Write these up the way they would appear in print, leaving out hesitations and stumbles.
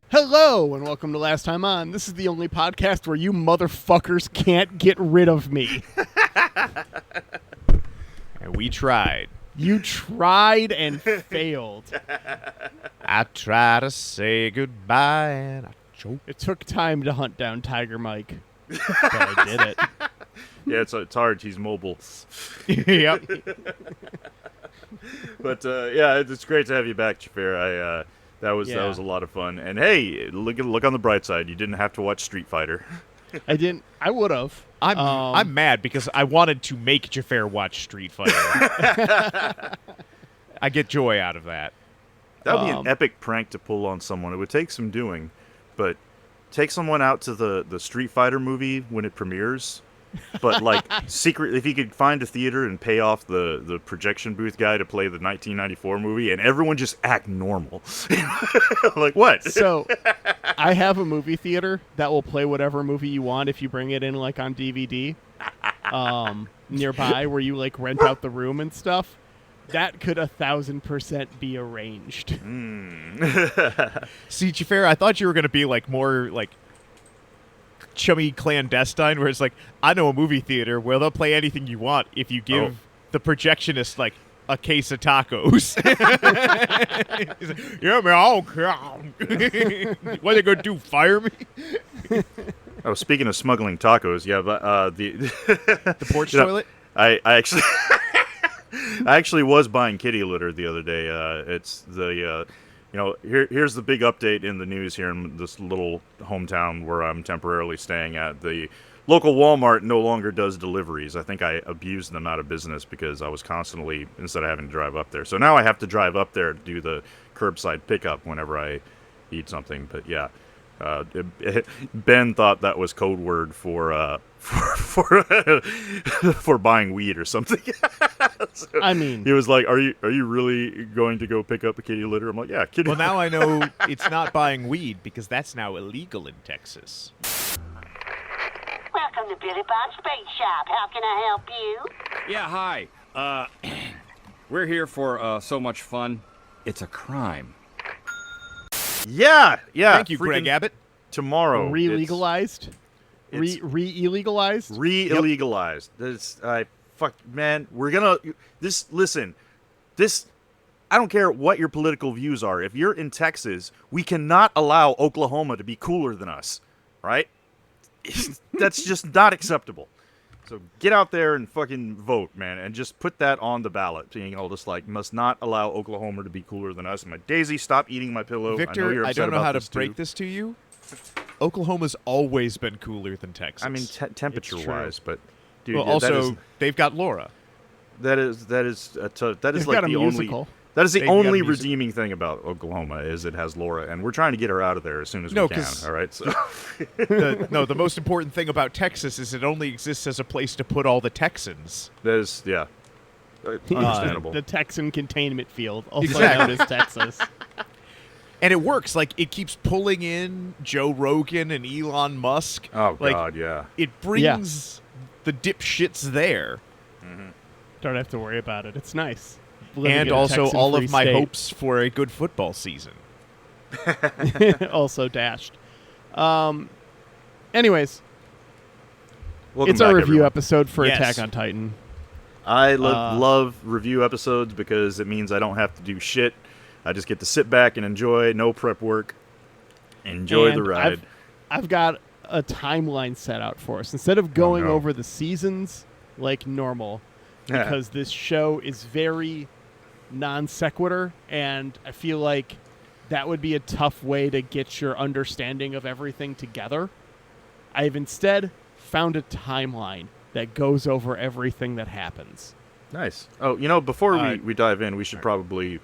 Hello, and welcome to Last Time On. This is the only podcast where you motherfuckers can't get rid of me. And we tried. You tried and failed. I try to say goodbye and I choke. It took time to hunt down Tiger Mike, but I did it. Yeah, it's hard. He's mobile. Yep. But yeah, it's great to have you back, Xhafer. That was a lot of fun. And hey, look on the bright side. You didn't have to watch Street Fighter. I didn't. I would have. I'm mad because I wanted to make Xhafer watch Street Fighter. I get joy out of that. That would be an epic prank to pull on someone. It would take some doing, but take someone out to the Street Fighter movie when it premieres. But like secretly, if you could find a theater and pay off the projection booth guy to play the 1994 movie, and everyone just act normal, like what? So, I have a movie theater that will play whatever movie you want if you bring it in like on DVD, nearby where you like rent out the room and stuff. That could 1,000% be arranged. See, Xhafer, I thought you were gonna be like more like chummy clandestine, where it's like, I know a movie theater where they'll play anything you want if you give the projectionist like a case of tacos. He's like, yeah, man, I don't care. What are they gonna do? Fire me? Oh, speaking of smuggling tacos, yeah, but the porch toilet. I actually I actually was buying kitty litter the other day. It's the here's the big update in the news here in this little hometown where I'm temporarily staying at. The local Walmart no longer does deliveries. I think I abused them out of business because I was constantly, instead of having to drive up there. So now I have to drive up there to do the curbside pickup whenever I eat something. But yeah, Ben thought that was code word for buying weed or something. So I mean, he was like, "Are you really going to go pick up a kitty litter?" I'm like, "Yeah, kitty." Well, now I know it's not buying weed because that's now illegal in Texas. Welcome to Billy Bob's Bait Shop. How can I help you? Yeah, hi. We're here for so much fun. It's a crime. Yeah. Thank you, Greg Abbott. Tomorrow, re-legalized, re-illegalized, re-illegalized. Man, we're gonna listen. This, I don't care what your political views are. If you're in Texas, we cannot allow Oklahoma to be cooler than us, right? That's just not acceptable. So get out there and fucking vote, man, and just put that on the ballot. Being all just like, must not allow Oklahoma to be cooler than us. My Daisy, stop eating my pillow. Victor, I don't know how to break this to you. Oklahoma's always been cooler than Texas. I mean, temperature-wise, but dude, well, also they've got Laura. That is like the musical. That is the only redeeming thing about Oklahoma is it has Laura, and we're trying to get her out of there as soon as we can. All right. So the most important thing about Texas is it only exists as a place to put all the Texans. That is, yeah, understandable. The Texan containment field, also known as Texas. And it works. Like, it keeps pulling in Joe Rogan and Elon Musk. Oh, like, God, yeah. It brings the dipshits there. Mm-hmm. Don't have to worry about it. It's nice. And also all of my hopes for a good football season. Also dashed. Anyways. Welcome it's our back, review everyone. episode for Attack on Titan. I love review episodes because it means I don't have to do shit. I just get to sit back and enjoy, no prep work, enjoy the ride. I've got a timeline set out for us. Instead of going over the seasons like normal, because this show is very non sequitur, and I feel like that would be a tough way to get your understanding of everything together. I've instead found a timeline that goes over everything that happens. Nice. Oh, before we dive in, we should probably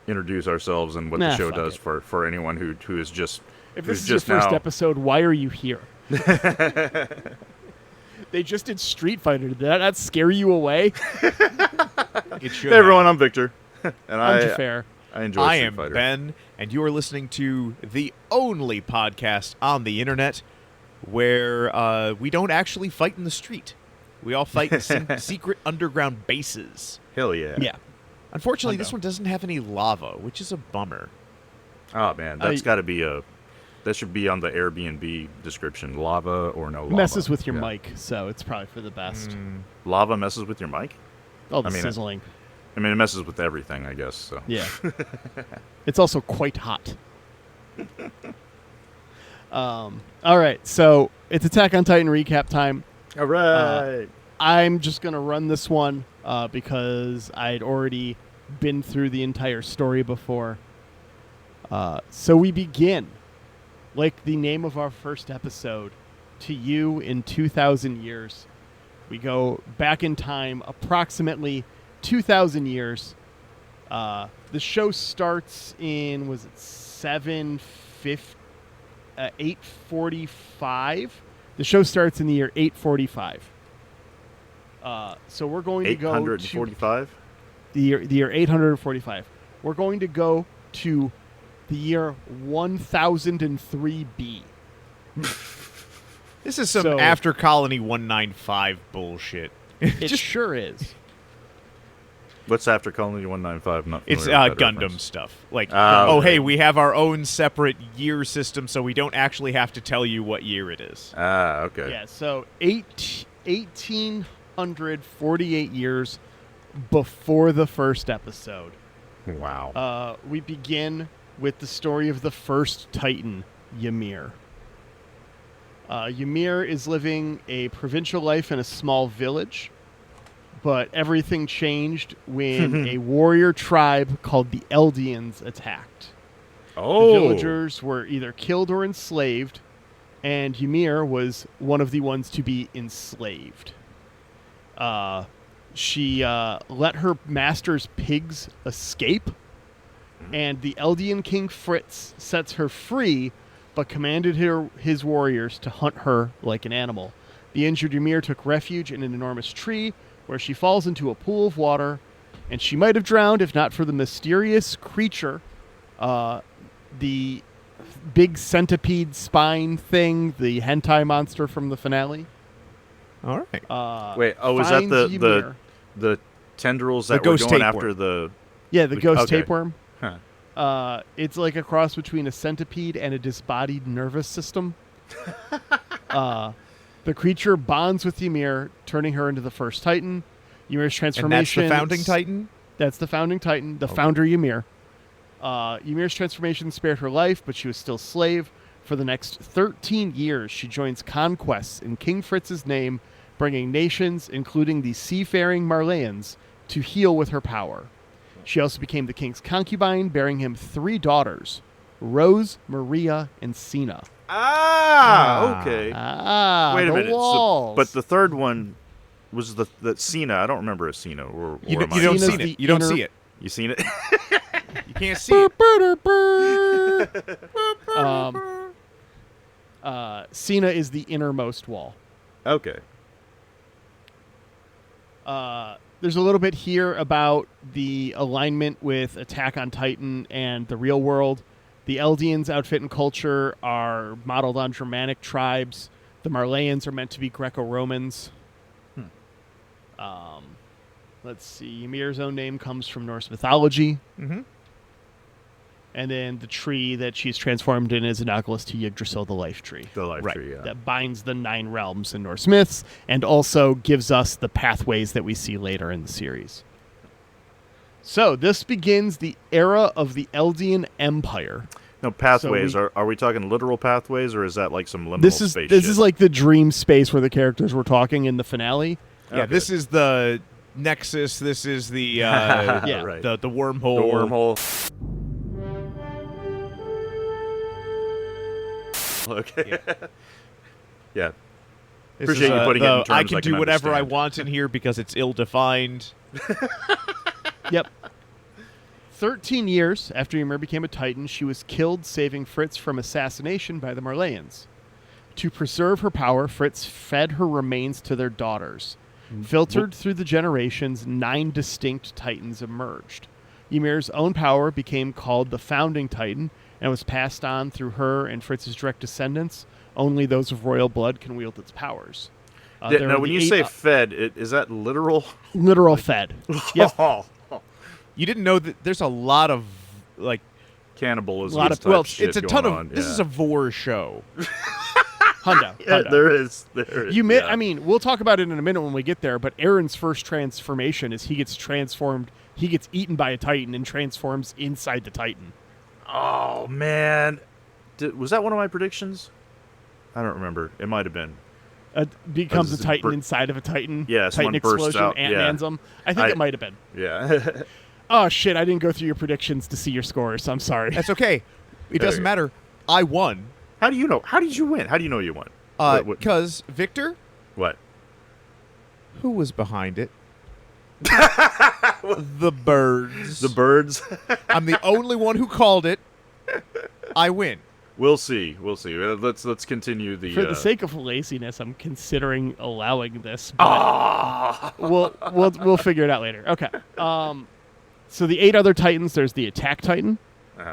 introduce ourselves and what the show does for anyone who is just if this is your first episode, why are you here? They just did Street Fighter. Did that not scare you away? It should. Hey everyone, I'm Victor, and I'm Xhafer. I enjoy I Street am Fighter. Ben, and you are listening to the only podcast on the internet where we don't actually fight in the street. We all fight in secret underground bases. Hell yeah. Yeah. Unfortunately, this one doesn't have any lava, which is a bummer. Oh man, that should be on the Airbnb description. Lava or no lava. Messes with your mic, so it's probably for the best. Lava messes with your mic? Oh, the I mean, sizzling. I mean, it messes with everything, I guess. So. Yeah. It's also quite hot. All right, so it's Attack on Titan recap time. All right. I'm just going to run this one because I'd already been through the entire story before. So we begin, like the name of our first episode, to you in 2,000 years. We go back in time approximately 2,000 years. The show starts in, was it 845? The show starts in the year 845. So we're going to go to 845? the year 845. We're going to go to the year 1003B. This is some So- after Colony 195 bullshit. It sure is. What's after Colony 195? Not It's familiar with that Gundam reference. stuff. Like, Ah, oh, okay. hey, we have our own separate year system, so we don't actually have to tell you what year it is. Ah, okay. Yeah, so 1848 years before the first episode. Wow. We begin with the story of the first Titan, Ymir. Ymir is living a provincial life in a small village, but everything changed when a warrior tribe called the Eldians attacked. Oh. The villagers were either killed or enslaved, and Ymir was one of the ones to be enslaved. She let her master's pigs escape, and the Eldian king Fritz sets her free, but commanded his warriors to hunt her like an animal. The injured Ymir took refuge in an enormous tree, where she falls into a pool of water, and she might have drowned if not for the mysterious creature, the big centipede spine thing, the hentai monster from the finale. All right. Wait, is that finds Ymir. the tendrils The that were ghost going tapeworm. after the... Yeah, the ghost okay. tapeworm. Huh. It's like a cross between a centipede and a disembodied nervous system. The creature bonds with Ymir, turning her into the first Titan. Ymir's And transformation... that's the founding Titan? That's the founding Titan, the founder Ymir. Ymir's transformation spared her life, but she was still slave. For the next 13 years, she joins conquests in King Fritz's name, bringing nations, including the seafaring Marleyans, to heal with her power. She also became the king's concubine, bearing him 3 daughters, Rose, Maria, and Sina. Okay. Wait a The minute. walls. But the third one was the Cena. I don't remember a Cena. Or You am I- don't Cena's see the it. You don't inner- see it. You seen it? You can't see it. Sina is the innermost wall. Okay. There's a little bit here about the alignment with Attack on Titan and the real world. The Eldians' outfit and culture are modeled on Germanic tribes. The Marleyans are meant to be Greco-Romans. Let's see. Ymir's own name comes from Norse mythology. Mm-hmm. And then the tree that she's transformed in is analogous to Yggdrasil, the life tree. The life Right. tree, yeah. That binds the 9 realms in Norse myths and also gives us the pathways that we see later in the series. So this begins the era of the Eldian Empire. No, pathways. So Are we talking literal pathways, or is that like some liminal This is space this shit? is like the dream space where the characters were talking in the finale. Yeah, Okay. this is the Nexus. This is the Yeah. Right. the wormhole. The wormhole. Okay. Yeah. This Appreciate is, you putting it in I terms can I do can whatever I understand. want in here because it's ill-defined. Yep. 13 years after Ymir became a Titan, she was killed, saving Fritz from assassination by the Marleyans. To preserve her power, Fritz fed her remains to their daughters. Filtered through the generations, 9 distinct Titans emerged. Ymir's own power became called the Founding Titan and was passed on through her and Fritz's direct descendants. Only those of royal blood can wield its powers. Now, when you say fed, is that literal? Literal fed. Yes. You didn't know that there's a lot of like Cannibalism. It's a ton of. This is a vor show. Hundo. There is. I mean, we'll talk about it in a minute when we get there, but Aaron's first transformation is he gets transformed. He gets eaten by a Titan and transforms inside the Titan. Oh, man. Was that one of my predictions? I don't remember. It might have been. Becomes a Titan inside of a Titan. Yeah, Titan explosion. Ant-Man's him. I think it might have been. Yeah. Oh, shit. I didn't go through your predictions to see your scores. I'm sorry. That's okay. It doesn't matter. I won. How do you know? How did you win? How do you know you won? Because Victor? What? Who was behind it? The birds. The birds? I'm the only one who called it. I win. We'll see. Let's continue the. For the sake of laziness, I'm considering allowing this. But we'll figure it out later. Okay. So the 8 other Titans. There's the Attack Titan,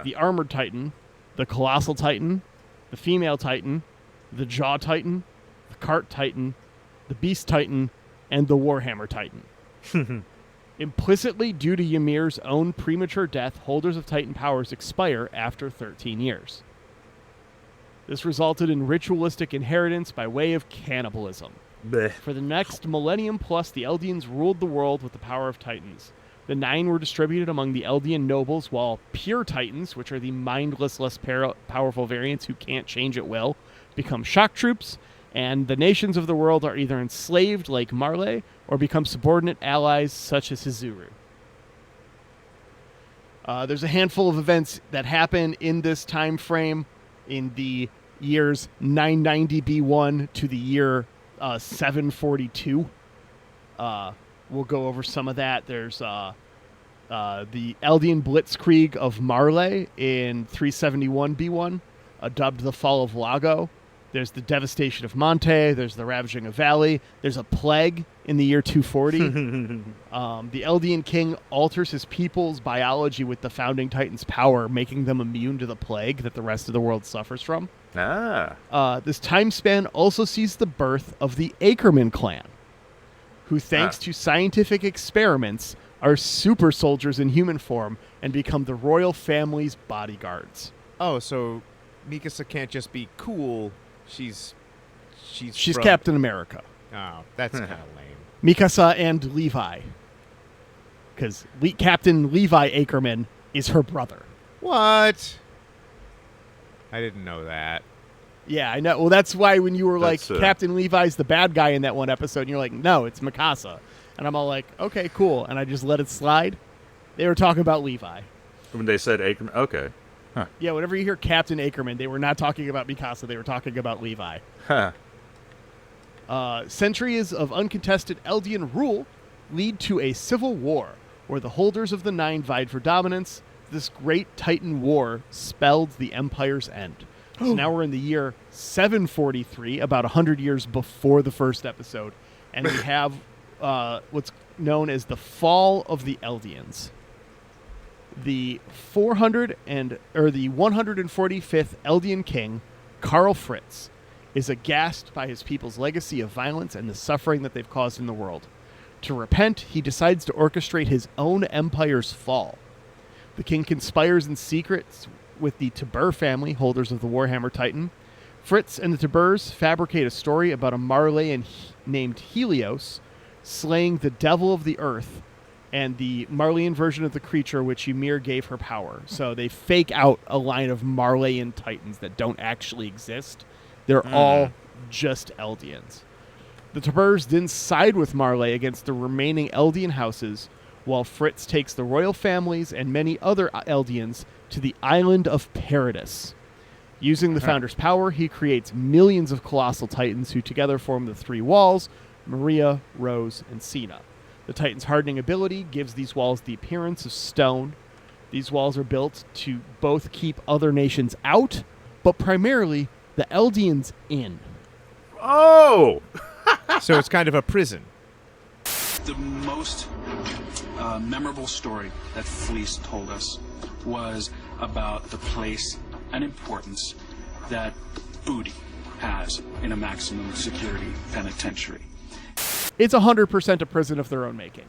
the Armored Titan, the Colossal Titan, the Female Titan, the Jaw Titan, the Cart Titan, the Beast Titan, and the Warhammer Titan. Implicitly, due to Ymir's own premature death, holders of Titan powers expire after 13 years. This resulted in ritualistic inheritance by way of cannibalism. Blech. For the next millennium plus, the Eldians ruled the world with the power of Titans. The 9 were distributed among the Eldian nobles, while pure Titans, which are the mindless, less powerful variants who can't change at will, become shock troops, and the nations of the world are either enslaved like Marley or become subordinate allies such as Hizuru. There's a handful of events that happen in this time frame in the years 990 B1 to the year 742. We'll go over some of that. There's the Eldian Blitzkrieg of Marley in 371 B1, dubbed the Fall of Lago. There's the devastation of Monte. There's the ravaging of Valley. There's a plague in the year 240. The Eldian king alters his people's biology with the Founding Titan's power, making them immune to the plague that the rest of the world suffers from. This time span also sees the birth of the Ackerman clan, who, thanks to scientific experiments, are super soldiers in human form and become the royal family's bodyguards. Oh, so Mikasa can't just be cool. She's Captain America. Oh, that's kind of lame. Mikasa and Levi. Because Captain Levi Ackerman is her brother. What? I didn't know that. Yeah, I know. Well, that's why when you were Captain Levi's the bad guy in that one episode, and you're like, no, it's Mikasa. And I'm all like, okay, cool. And I just let it slide. They were talking about Levi. When they said Ackerman, okay. Huh. Yeah, whenever you hear Captain Ackerman, they were not talking about Mikasa. They were talking about Levi. Huh. Centuries of uncontested Eldian rule lead to a civil war where the holders of the 9 vied for dominance. This great Titan war spelled the Empire's end. So now we're in the year 743, about 100 years before the first episode, and we have what's known as the Fall of the Eldians. The 145th Eldian king, Karl Fritz, is aghast by his people's legacy of violence and the suffering that they've caused in the world. To repent, he decides to orchestrate his own empire's fall. The king conspires in secret with the Tiber family, holders of the Warhammer Titan. Fritz and the Tibers fabricate a story about a Marleyan named Helios slaying the devil of the earth and the Marleyan version of the creature which Ymir gave her power. So they fake out a line of Marleyan Titans that don't actually exist. They're all just Eldians. The Tibers then side with Marley against the remaining Eldian houses, while Fritz takes the royal families and many other Eldians to the island of Paradis. Using the Founder's power, he creates millions of colossal Titans who together form the 3 walls, Maria, Rose, and Sina. The Titan's hardening ability gives these walls the appearance of stone. These walls are built to both keep other nations out, but primarily the Eldians in. Oh! So it's kind of a prison. The most memorable story that Fleece told us was about the place and importance that booty has in a maximum security penitentiary. It's 100% a prison of their own making.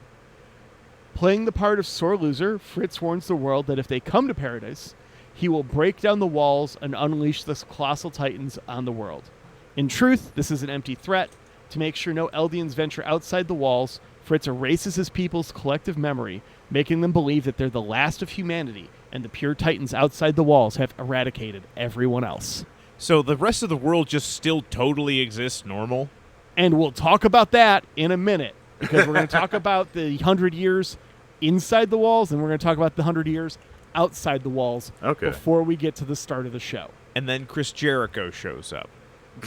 Playing the part of sore loser, Fritz warns the world that if they come to paradise, he will break down the walls and unleash the colossal titans on the world. In truth, this is an empty threat. To make sure no Eldians venture outside the walls, Fritz erases his people's collective memory, making them believe that they're the last of humanity, and the pure titans outside the walls have eradicated everyone else. So the rest of the world just still totally exists normal? And we'll talk about that in a minute, because we're going to talk about the 100 years inside the walls, and we're going to talk about the 100 years outside the walls before we get to the start of the show. And then Chris Jericho shows up.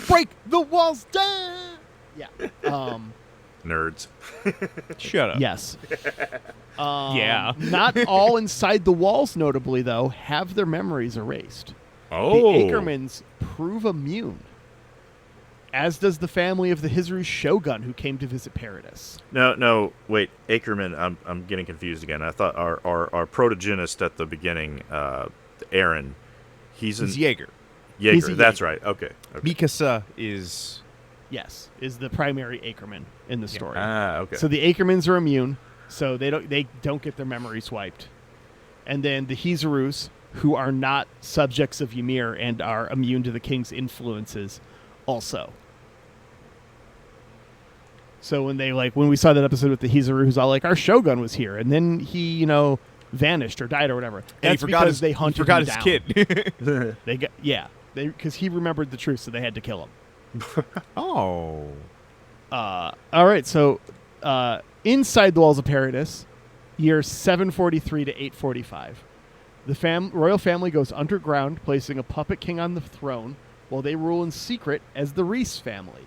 Break the walls down! Yeah. Nerds. Shut up. Yes. Yeah. Not all inside the walls, notably, though, have their memories erased. Oh. The Ackermans prove immune, as does the family of the Hizuru Shogun who came to visit Paradis. No, wait, Ackerman, I'm getting confused again. I thought our protagonist at the beginning, Aaron, he's Jaeger. Jaeger, He's that's Jaeger. right. Okay. Mikasa is... Yes, is the primary Ackerman in the story. Okay. So the Ackermans are immune, so they don't get their memories wiped. And then the Hizurus, who are not subjects of Ymir and are immune to the king's influences, also. So when we saw that episode with the Hizuru, who's all like, our Shogun was here, and then he, vanished or died or whatever. And That's because they hunted forgot him his down. kid. Because he remembered the truth, so they had to kill him. Oh. All right, so inside the walls of Paradis, year 743 to 845, the royal family goes underground, placing a puppet king on the throne while they rule in secret as the Reese family.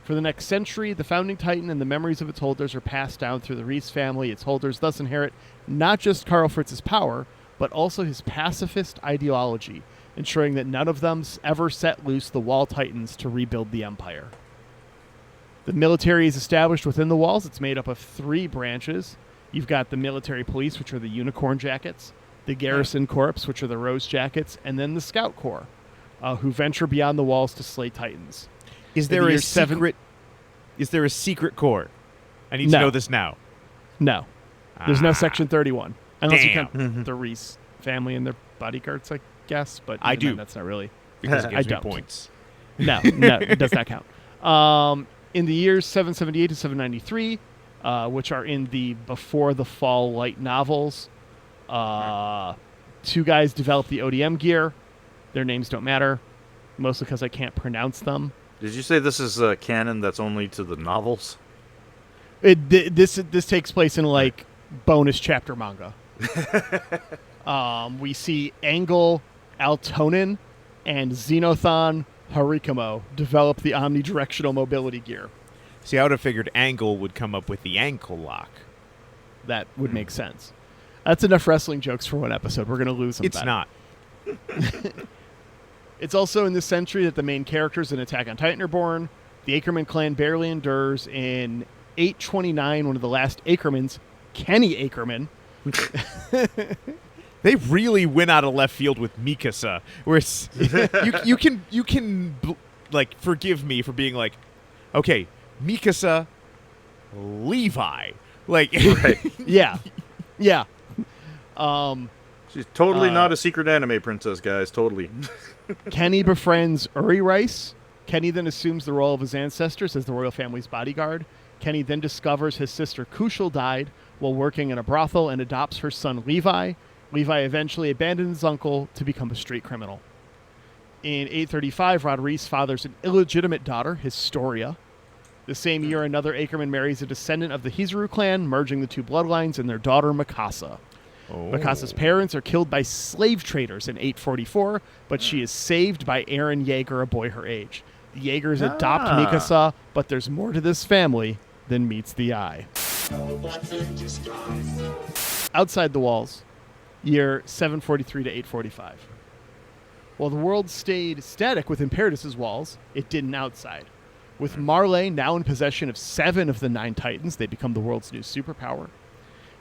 For the next century, the founding titan and the memories of its holders are passed down through the Reese family. Its holders thus inherit not just Karl Fritz's power, but also his pacifist ideology, ensuring that none of them ever set loose the wall titans to rebuild the empire. The military is established within the walls. It's made up of 3 branches. You've got the military police, which are the unicorn jackets, the garrison corps, which are the rose jackets, and then the scout corps, who venture beyond the walls to slay titans. Is there a secret core? I need to know this now. No. There's no Section 31. Unless you Damn. count the Reese family and their bodyguards, I guess. But I even do. then, that's not really. Because it gives I me don't. points. No, it does not count. In the years 778 to 793, which are in the Before the Fall light novels, 2 guys developed the ODM gear. Their names don't matter, mostly because I can't pronounce them. Did you say this is canon that's only to the novels? This takes place in bonus chapter manga. We see Angle, Altonin, and Xenothon Harikamo develop the omnidirectional mobility gear. See, I would have figured Angle would come up with the ankle lock. That would make sense. That's enough wrestling jokes for one episode. We're going to lose them. It's not. It's also in this century that the main characters in Attack on Titan are born. The Ackerman clan barely endures. In 829, one of the last Ackermans, Kenny Ackerman. They really went out of left field with Mikasa. Where it's, you can forgive me for being like, okay, Mikasa, Levi, Right. Yeah. She's totally not a secret anime princess, guys. Totally. Kenny befriends Uri Rice. Kenny then assumes the role of his ancestors as the royal family's bodyguard. Kenny then discovers his sister Kushal died while working in a brothel and adopts her son Levi. Levi eventually abandons his uncle to become a street criminal. In 835, Rodriguez fathers an illegitimate daughter, Historia. The same year, another Ackerman marries a descendant of the Hizuru clan, merging the 2 bloodlines and their daughter Mikasa. Mikasa's parents are killed by slave traders in 844, but she is saved by Aaron Yeager, a boy her age. The Yeagers adopt Mikasa, but there's more to this family than meets the eye. Outside the walls, year 743 to 845. While the world stayed static within Paradis's walls, it didn't outside. With Marley now in possession of 7 of the 9 Titans, they become the world's new superpower.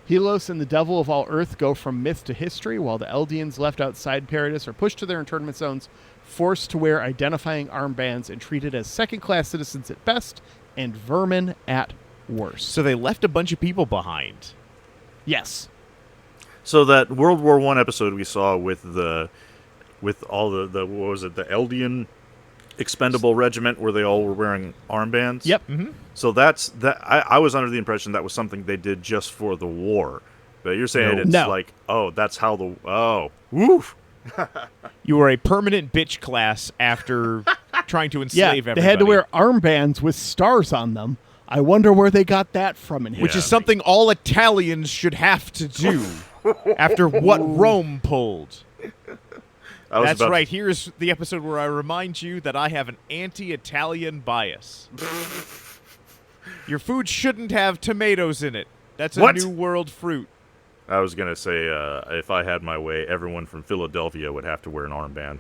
Helios and the Devil of all Earth go from myth to history, while the Eldians left outside Paradis are pushed to their internment zones, forced to wear identifying armbands and treated as second-class citizens at best and vermin at worst. So they left a bunch of people behind. Yes. So that World War I episode we saw with all the what was it, the Eldian expendable regiment where they all were wearing armbands? Yep. Mm-hmm. So that I was under the impression that was something they did just for the war. But you're saying it's like, oh, that's how woof. You were a permanent bitch class after trying to enslave everybody. They had to wear armbands with stars on them. I wonder where they got that from in here. Which is something all Italians should have to do after what Rome pulled. That's right. Here's the episode where I remind you that I have an anti-Italian bias. Your food shouldn't have tomatoes in it. That's a New World fruit. I was going to say, if I had my way, everyone from Philadelphia would have to wear an armband.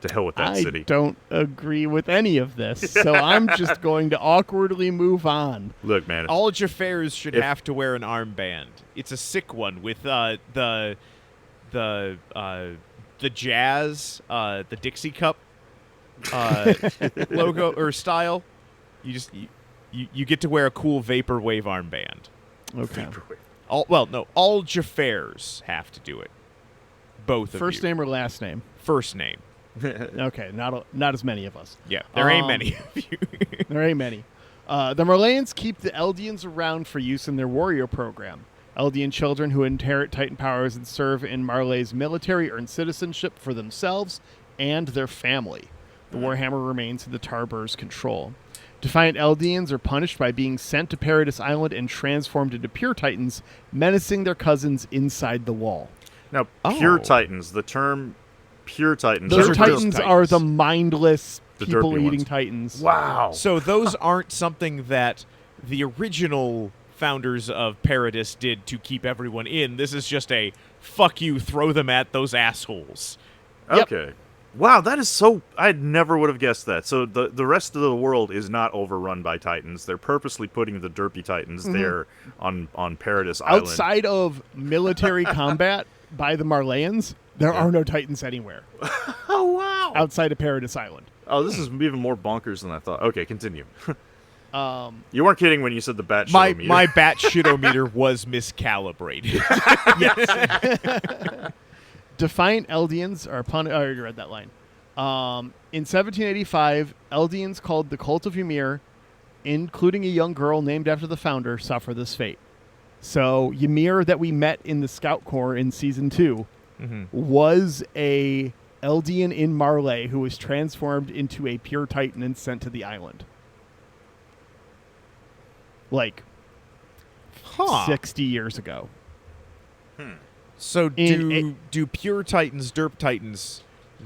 To hell with that city. I don't agree with any of this, so I'm just going to awkwardly move on. Look, man. All Xhafers should have to wear an armband. It's a sick one with the jazz, the Dixie Cup logo or style. You get to wear a cool vaporwave armband. Okay. All Xhafers have to do it. Both of you. First name or last name? First name. Okay, not as many of us. Yeah, there ain't many of you. There ain't many. The Marleyans keep the Eldians around for use in their warrior program. Eldian children who inherit Titan powers and serve in Marley's military earn citizenship for themselves and their family. The Warhammer remains in the Tarbur's control. Defiant Eldians are punished by being sent to Paradis Island and transformed into pure Titans, menacing their cousins inside the wall. Now, pure Titans, the term pure Titans. Those Titans are the mindless, the people-eating Titans. Wow. So those aren't something that the original founders of Paradis did to keep everyone in. This is just a, fuck you, throw them at those assholes. Okay. Yep. Wow, that is so... I never would have guessed that. So the rest of the world is not overrun by Titans. They're purposely putting the derpy Titans there on Paradis Island. Outside of military combat by the Marleyans, there are no Titans anywhere. Oh, wow. Outside of Paradis Island. Oh, this is even more bonkers than I thought. Okay, continue. You weren't kidding when you said the bat shitometer. My bat shitometer was miscalibrated. Yes. Defiant Eldians are I already read that line. In 1785, Eldians called the Cult of Ymir, including a young girl named after the founder, suffer this fate. So Ymir that we met in the Scout Corps in Season 2 was a Eldian in Marley who was transformed into a pure Titan and sent to the island. 60 years ago. So do pure Titans, derp Titans,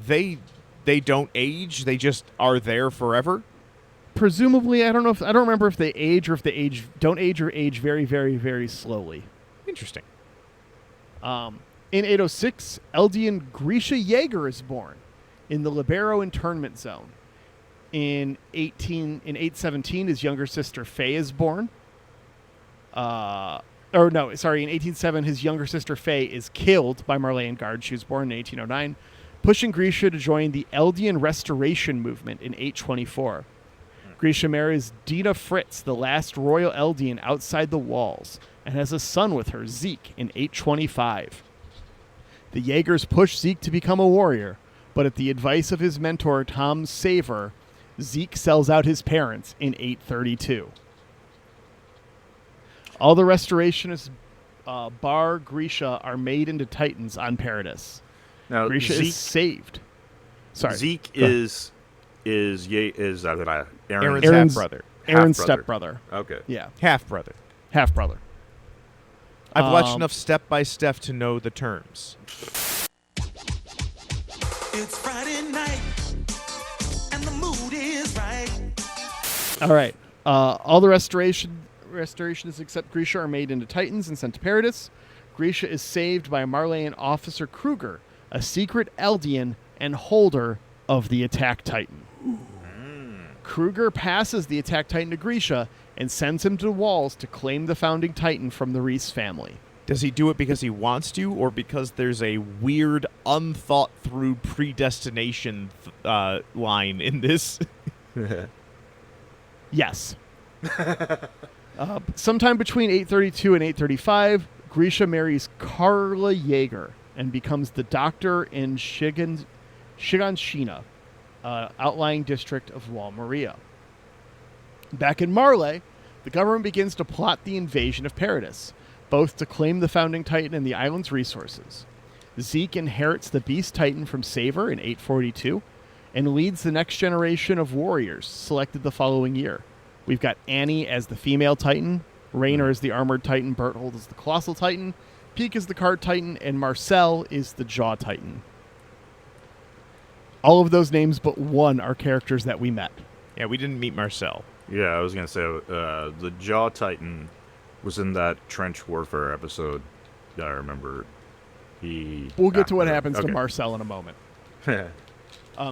they don't age? They just are there forever? Presumably, I don't remember if they age or if they don't age or age very, very, very slowly. Interesting. In 806, Eldian Grisha Jaeger is born in the Libero internment zone. In 817, his younger sister Faye is born. In 1807, his younger sister Faye is killed by Marleyan Guard. She was born in 1809, pushing Grisha to join the Eldian Restoration movement in 824. Grisha marries Dina Fritz, the last royal Eldian outside the walls, and has a son with her, Zeke, in 825. The Jaegers push Zeke to become a warrior, but at the advice of his mentor, Tom Saver, Zeke sells out his parents in 832. All the restorationists bar Grisha are made into Titans on Paradis. Now Grisha Zeke, is saved. Sorry. Zeke is Aaron's half-brother. Aaron's stepbrother. Okay. Yeah. Half-brother. Half-brother. I've watched enough Step by Step to know the terms. It's Friday night, and the mood is right. All right. All the restorationists except Grisha are made into Titans and sent to Paradis. Grisha is saved by Marleyan officer Kruger, a secret Eldian and holder of the Attack Titan. Kruger passes the attack Titan to Grisha and sends him to the walls to claim the founding Titan from the Reese family. Does he do it because he wants to, or because there's a weird, unthought-through predestination line in this? Yes. Sometime between 832 and 835, Grisha marries Carla Jaeger and becomes the doctor in Shiganshina, outlying district of Wall Maria. Back in Marley, the government begins to plot the invasion of Paradis, both to claim the founding Titan and the island's resources. Zeke inherits the Beast Titan from Saver in 842 and leads the next generation of warriors selected the following year. We've got Annie as the female Titan, Raynor as the armored Titan, Berthold as the colossal Titan, Peak is the card Titan, and Marcel is the Jaw Titan. All of those names but one are characters that we met. Yeah, we didn't meet Marcel. Yeah, I was going to say the Jaw Titan was in that Trench Warfare episode that I remember. We'll get to what happens to Marcel in a moment.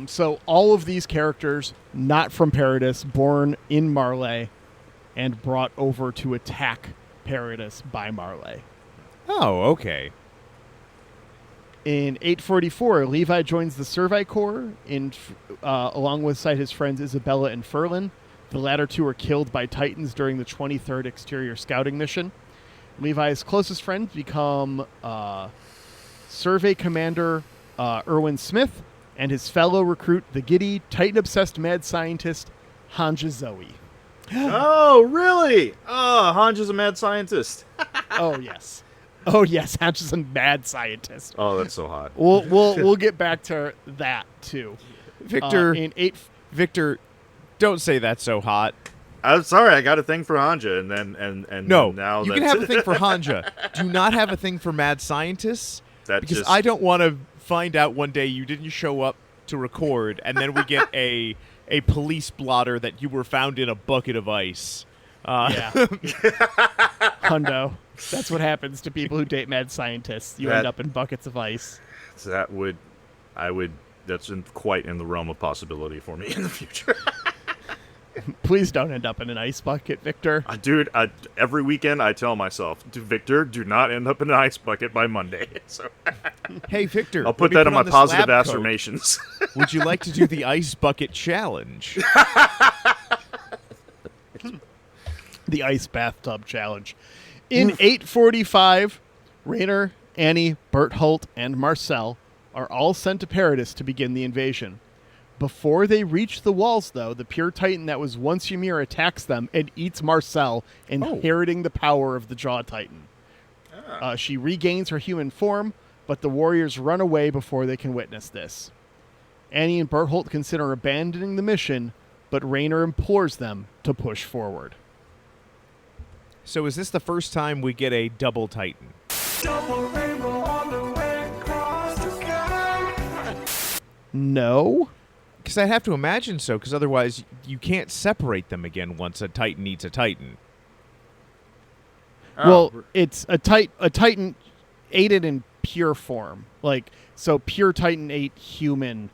So all of these characters, not from Paradis, born in Marley, and brought over to attack Paradis by Marley. Oh, okay. In 844, Levi joins the Survey Corps alongside his friends Isabella and Ferlin. The latter two are killed by Titans during the 23rd Exterior Scouting Mission. Levi's closest friends become Survey Commander Erwin Smith and his fellow recruit, the giddy, Titan-obsessed mad scientist, Hanja Zoe. Oh, really? Oh, Hanja's a mad scientist. Oh, yes. Oh, yes, Hanja's a mad scientist. Oh, that's so hot. We'll get back to that, too. Victor, Victor, don't say that's so hot. I'm sorry, I got a thing for Hanja, and no, now you can have a thing for Hanja. Do not have a thing for mad scientists, because I don't want to find out one day you didn't show up to record, and then we get a police blotter that you were found in a bucket of ice. Yeah. Hundo. That's what happens to people who date mad scientists. You end up in buckets of ice. That's quite in the realm of possibility for me in the future. Please don't end up in an ice bucket, Victor. Dude, every weekend I tell myself, Victor, do not end up in an ice bucket by Monday. So, hey, Victor. I'll put that in my positive affirmations. Would you like to do the ice bucket challenge? The ice bathtub challenge. In 845, Raynor, Annie, Berthold, and Marcel are all sent to Paradis to begin the invasion. Before they reach the walls, though, the pure Titan that was once Ymir attacks them and eats Marcel, inheriting the power of the Jaw Titan. She regains her human form, but the warriors run away before they can witness this. Annie and Berthold consider abandoning the mission, but Raynor implores them to push forward. So is this the first time we get a double Titan? Double rainbow on the way across the sky. No. Because I have to imagine so, because otherwise you can't separate them again once a Titan eats a Titan. Well, it's a Titan ate it in pure form. So pure Titan ate human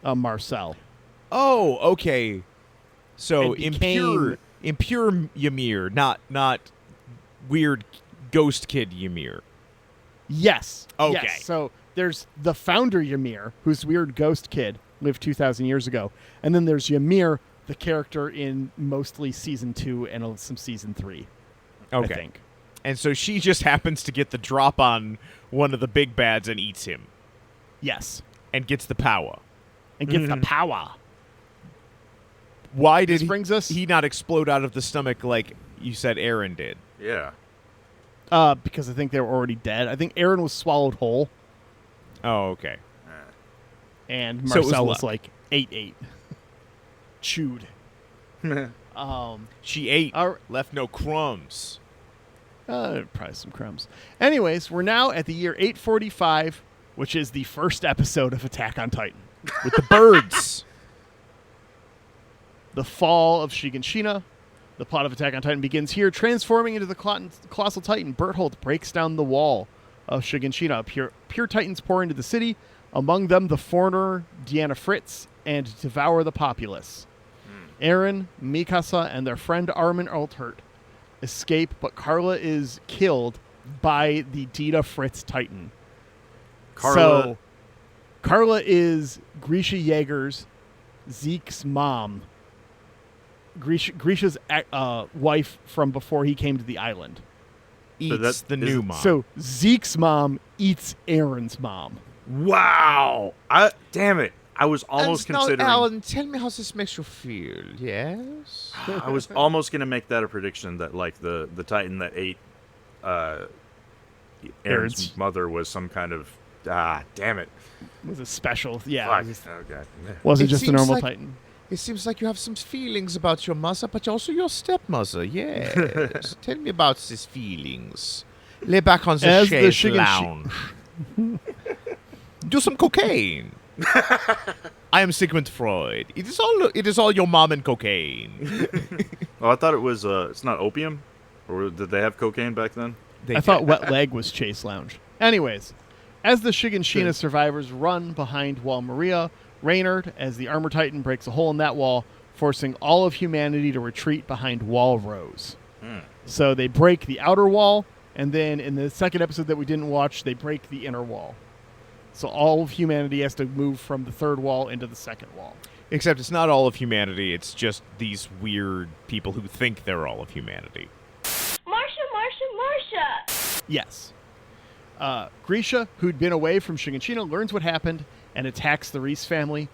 Marcel. Oh, okay. So became impure Ymir, not weird ghost kid Ymir. Yes. Okay. Yes. So there's the founder Ymir, who's weird ghost kid, lived 2,000 years ago. And then there's Ymir, the character in mostly Season 2 and some Season 3, okay. I think. And so she just happens to get the drop on one of the big bads and eats him. Yes. And gets the power. And gets the power. Why did he not explode out of the stomach like you said Aaron did? Yeah. Because I think they were already dead. I think Aaron was swallowed whole. Oh, okay. And Marcel was like 8-8. Chewed. She ate, left no crumbs. Probably some crumbs. Anyways, we're now at the year 845, which is the first episode of Attack on Titan. With the birds. The fall of Shiganshina. The plot of Attack on Titan begins here. Transforming into the colossal Titan, Berthold breaks down the wall of Shiganshina. Pure Titans pour into the city, among them the foreigner Deanna Fritz, and devour the populace. Aaron, Mikasa, and their friend Armin Althert escape, but Carla is killed by the Dita Fritz Titan. So Carla is Grisha Yeager's, Zeke's mom. Grisha's wife from before he came to the island. Eats the new mom. So Zeke's mom eats Aaron's mom. Wow! Damn it! I was almost considering. Now, Alan, tell me how this makes you feel. Yes. I was almost gonna make that a prediction that like the Titan that ate Aaron's mother was some kind of damn it. It was a special, yeah. Wasn't just a normal Titan. It seems like you have some feelings about your mother, but also your stepmother. Yes. Tell me about these feelings. Lay back on the shade lounge. Do some cocaine. I am Sigmund Freud. It is all your mom and cocaine. Oh, I thought it was. It's not opium, or did they have cocaine back then? I thought Wet Leg was Chase Lounge. Anyways, as the Shiganshina survivors run behind Wall Maria, Reynard, as the Armor Titan, breaks a hole in that wall, forcing all of humanity to retreat behind Wall Rose. So they break the outer wall, and then in the second episode that we didn't watch, they break the inner wall. So all of humanity has to move from the third wall into the second wall. Except it's not all of humanity, it's just these weird people who think they're all of humanity. Marsha! Yes. Grisha, who'd been away from Shiganshina, learns what happened and attacks the Reese family.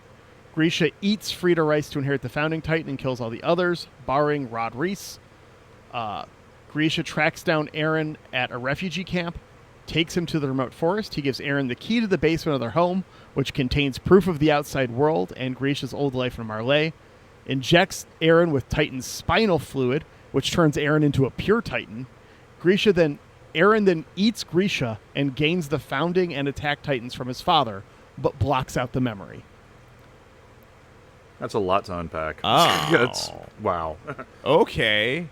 Grisha eats Frida Rice to inherit the Founding Titan and kills all the others, barring Rod Reese. Grisha tracks down Aaron at a refugee camp, takes him to the remote forest. He gives Aaron the key to the basement of their home, which contains proof of the outside world and Grisha's old life in Marley. Injects Aaron with Titan's spinal fluid, which turns Aaron into a pure Titan. Aaron then eats Grisha and gains the Founding and Attack Titans from his father, but blocks out the memory. That's a lot to unpack. Oh. Wow. Okay.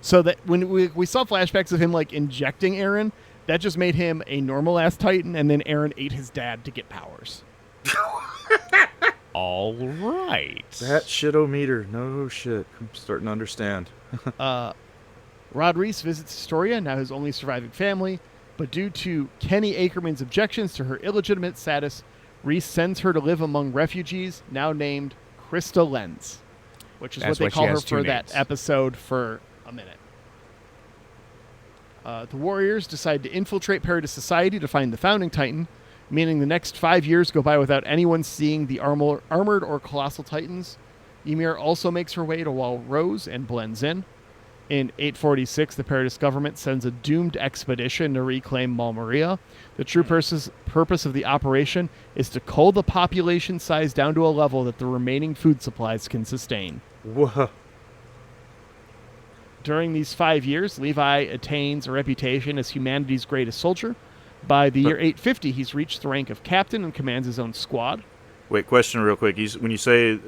So that when we saw flashbacks of him like injecting Aaron, that just made him a normal-ass Titan, and then Aaron ate his dad to get powers. All right. That shit-o-meter. No shit. I'm starting to understand. Rod Reese visits Astoria, now his only surviving family, but due to Kenny Ackerman's objections to her illegitimate status, Reese sends her to live among refugees, now named Krista Lenz, which is what they call her for that episode for a minute. The Warriors decide to infiltrate Paradise Society to find the Founding Titan, meaning the next 5 years go by without anyone seeing the armored or colossal Titans. Ymir also makes her way to Wall Rose and blends in. In 846, the Paradise government sends a doomed expedition to reclaim Mal Maria. The true purpose of the operation is to cull the population size down to a level that the remaining food supplies can sustain. Whoa. During these 5 years, Levi attains a reputation as humanity's greatest soldier. By the year 850, he's reached the rank of captain and commands his own squad. Wait, question real quick. When you say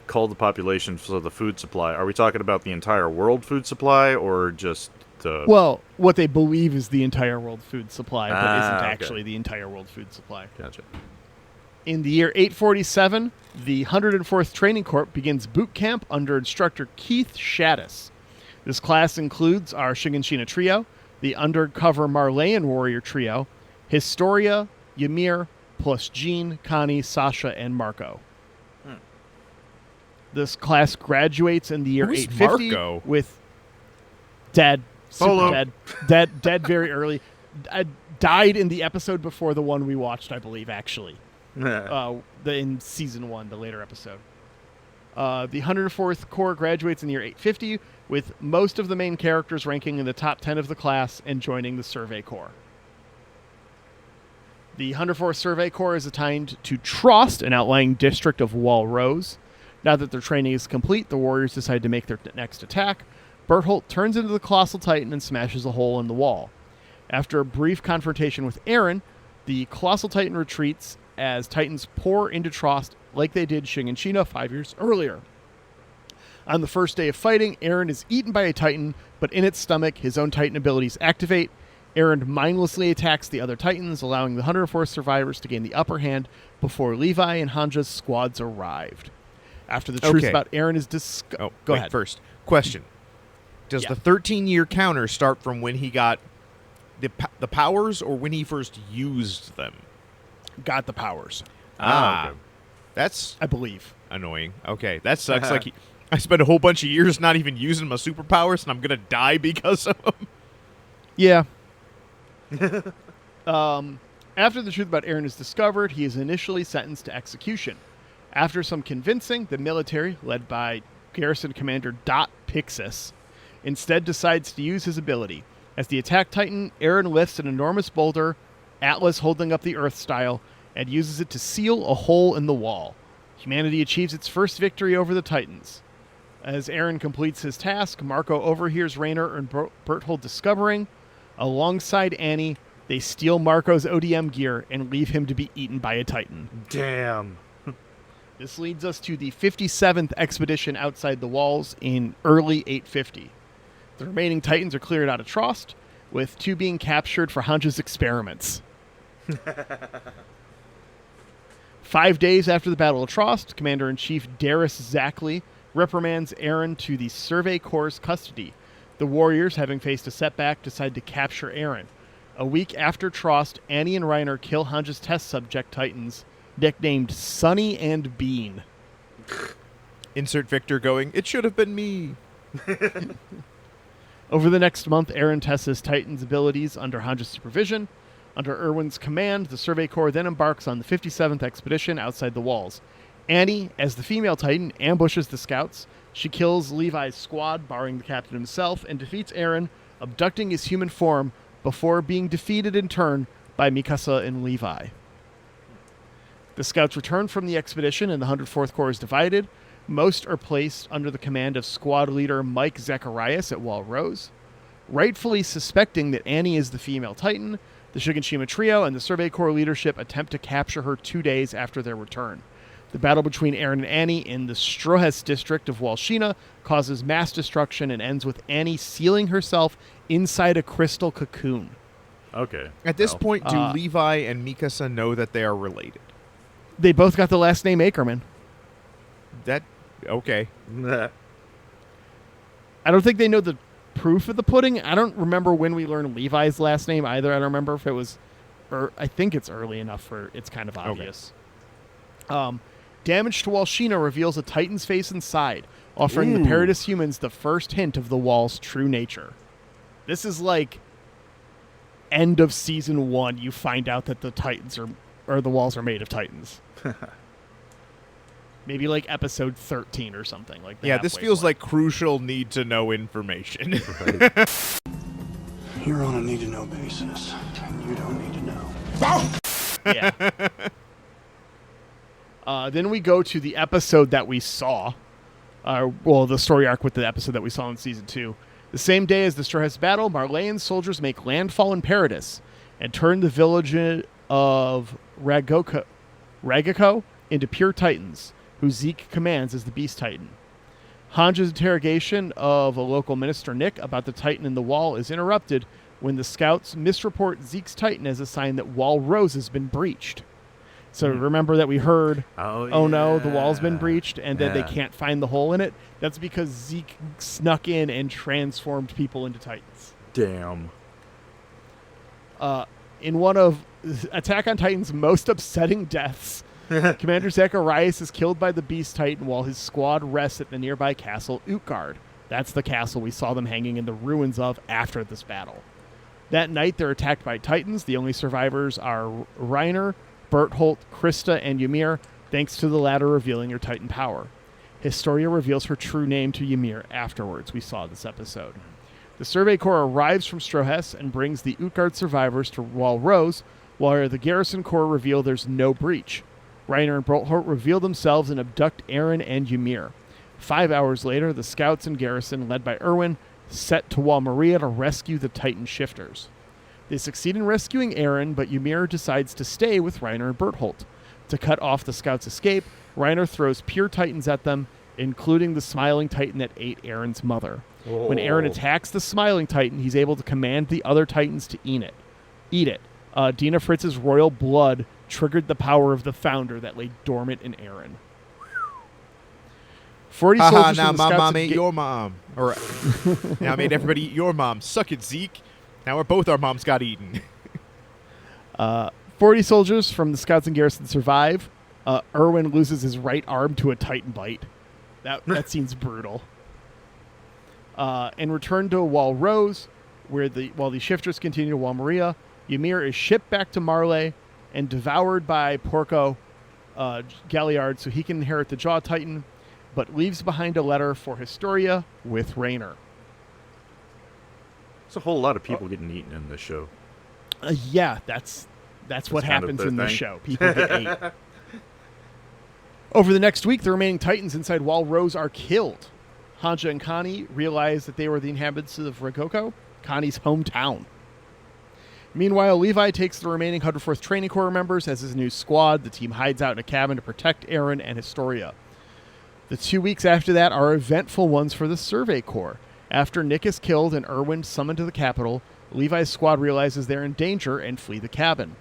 cull the population for the food supply, are we talking about the entire world food supply or just the... Well, what they believe is the entire world food supply, but isn't actually the entire world food supply. Gotcha. In the year 847, the 104th Training Corps begins boot camp under instructor Keith Shaddis. This class includes our Shiganshina trio, the undercover Marleyan warrior trio, Historia, Ymir, plus Jean, Connie, Sasha, and Marco. This class graduates in the year 850 Marco? with dead, Solo. dead very early. Died in the episode before the one we watched, I believe, actually. In season 1, the later episode. The 104th Corps graduates in the year 850, with most of the main characters ranking in the top 10 of the class and joining the Survey Corps. The 104th Survey Corps is assigned to Trost, an outlying district of Wall Rose. Now that their training is complete, the warriors decide to make their next attack. Berthold turns into the Colossal Titan and smashes a hole in the wall. After a brief confrontation with Aaron, the Colossal Titan retreats as Titans pour into Trost like they did Shiganshina 5 years earlier. On the first day of fighting, Aaron is eaten by a Titan, but in its stomach, his own Titan abilities activate. Aaron mindlessly attacks the other Titans, allowing the 104th survivors to gain the upper hand before Levi and Hanja's squads arrived. After the truth Okay. about Aaron is Oh, Go wait, ahead. First, question. Does Yeah. the 13-year counter start from when he got the powers or when he first used them? Got the powers, Okay. That's I believe. annoying. Okay, that sucks. I spent a whole bunch of years not even using my superpowers, and I'm going to die because of them. Yeah. After the truth about Aaron is discovered, he is initially sentenced to execution. After some convincing, the military, led by Garrison Commander Dot Pixis, instead decides to use his ability. As the attack titan, Aaron lifts an enormous boulder, Atlas holding up the Earth style, and uses it to seal a hole in the wall. Humanity achieves its first victory over the Titans. As Aaron completes his task, Marco overhears Raynor and Berthold discovering. Alongside Annie, they steal Marco's ODM gear and leave him to be eaten by a Titan. Damn. This leads us to the 57th expedition outside the walls in early 850. The remaining Titans are cleared out of Trost, with 2 being captured for Hanja's experiments. 5 days after the Battle of Trost, Commander-in-Chief Darius Zackley reprimands Aaron to the Survey Corps' custody. The warriors, having faced a setback, decide to capture Aaron. A week after Trost, Annie and Raynor kill Hanja's test subject Titans, nicknamed Sunny and Bean. Insert Victor going, it should have been me. Over the next month, Aaron tests his Titan's abilities under Hanja's supervision. Under Irwin's command, the Survey Corps then embarks on the 57th expedition outside the walls. Annie, as the female Titan, ambushes the scouts. She kills Levi's squad, barring the captain himself, and defeats Aaron, abducting his human form before being defeated in turn by Mikasa and Levi. The scouts return from the expedition, and the 104th Corps is divided. Most are placed under the command of squad leader Mike Zacharias at Wall Rose. Rightfully suspecting that Annie is the female Titan, the Shiganshima trio and the Survey Corps leadership attempt to capture her 2 days after their return. The battle between Aaron and Annie in the Strohes district of Walshina causes mass destruction and ends with Annie sealing herself inside a crystal cocoon. Okay. At this Well, point, do Levi and Mikasa know that they are related? They both got the last name Ackerman. Okay. I don't think they know the proof of the pudding. I don't remember when we learned Levi's last name either. I don't remember if it was, I think it's early enough for it's kind of obvious. Damage to Walshina reveals a Titan's face inside, offering the Paradis humans the first hint of the wall's true nature. This is like end of season 1. You find out that the Titans or the walls are made of Titans. Maybe like episode 13 or something like that. Yeah, this feels like crucial need to know information. You're on a need-to-know basis, and you don't need to know. Yeah. Then we go to the episode that we saw. The story arc with the episode that we saw in Season 2. The same day as the Strohes battle, Marleyan soldiers make landfall in Paradis and turn the village of Ragako into pure Titans, who Zeke commands as the Beast Titan. Hanja's interrogation of a local minister, Nick, about the Titan in the wall is interrupted when the scouts misreport Zeke's Titan as a sign that Wall Rose has been breached. So remember that we heard, oh no, the wall's been breached, and that they can't find the hole in it? That's because Zeke snuck in and transformed people into Titans. Damn. In one of Attack on Titan's most upsetting deaths, Commander Zacharias is killed by the Beast Titan while his squad rests at the nearby castle Utgard. That's the castle we saw them hanging in the ruins of after this battle. That night, they're attacked by Titans. The only survivors are Raynor, Berthold, Krista, and Ymir, thanks to the latter revealing her Titan power. Historia reveals her true name to Ymir afterwards. We saw this episode. The Survey Corps arrives from Strohes and brings the Utgard survivors to Wall Rose, while the Garrison Corps reveal there's no breach. Raynor and Berthold reveal themselves and abduct Aaron and Ymir. 5 hours later, the scouts and garrison, led by Irwin, set to Wall Maria to rescue the Titan shifters. They succeed in rescuing Aaron, but Ymir decides to stay with Raynor and Berthold. To cut off the scouts' escape, Raynor throws pure Titans at them, including the Smiling Titan that ate Aaron's mother. When Aaron attacks the Smiling Titan, he's able to command the other Titans to eat it. Dina Fritz's royal blood triggered the power of the Founder that lay dormant in Aaron. 40 Haha, soldiers now from the my scouts mom of ate your mom. Or now I made everybody eat your mom. Suck it, Zeke. Now we're both our moms got eaten. 40 soldiers from the scouts and garrison survive. Erwin loses his right arm to a Titan bite. That seems brutal. And return to Wal Rose, while the shifters continue to Wal Maria, Ymir is shipped back to Marley and devoured by Porco Galliard so he can inherit the Jaw Titan, but leaves behind a letter for Historia with Raynor. There's a whole lot of people getting eaten in this show. Yeah, that's what kind of happens the in this thing. show. People get ate. Over the next week, the remaining Titans inside Wal Rose are killed. Hanja and Connie realize that they were the inhabitants of Rokoko, Connie's hometown. Meanwhile, Levi takes the remaining 104th Training Corps members as his new squad. The team hides out in a cabin to protect Aaron and Historia. The 2 weeks after that are eventful ones for the Survey Corps. After Nick is killed and Erwin summoned to the capital, Levi's squad realizes they're in danger and flee the cabin.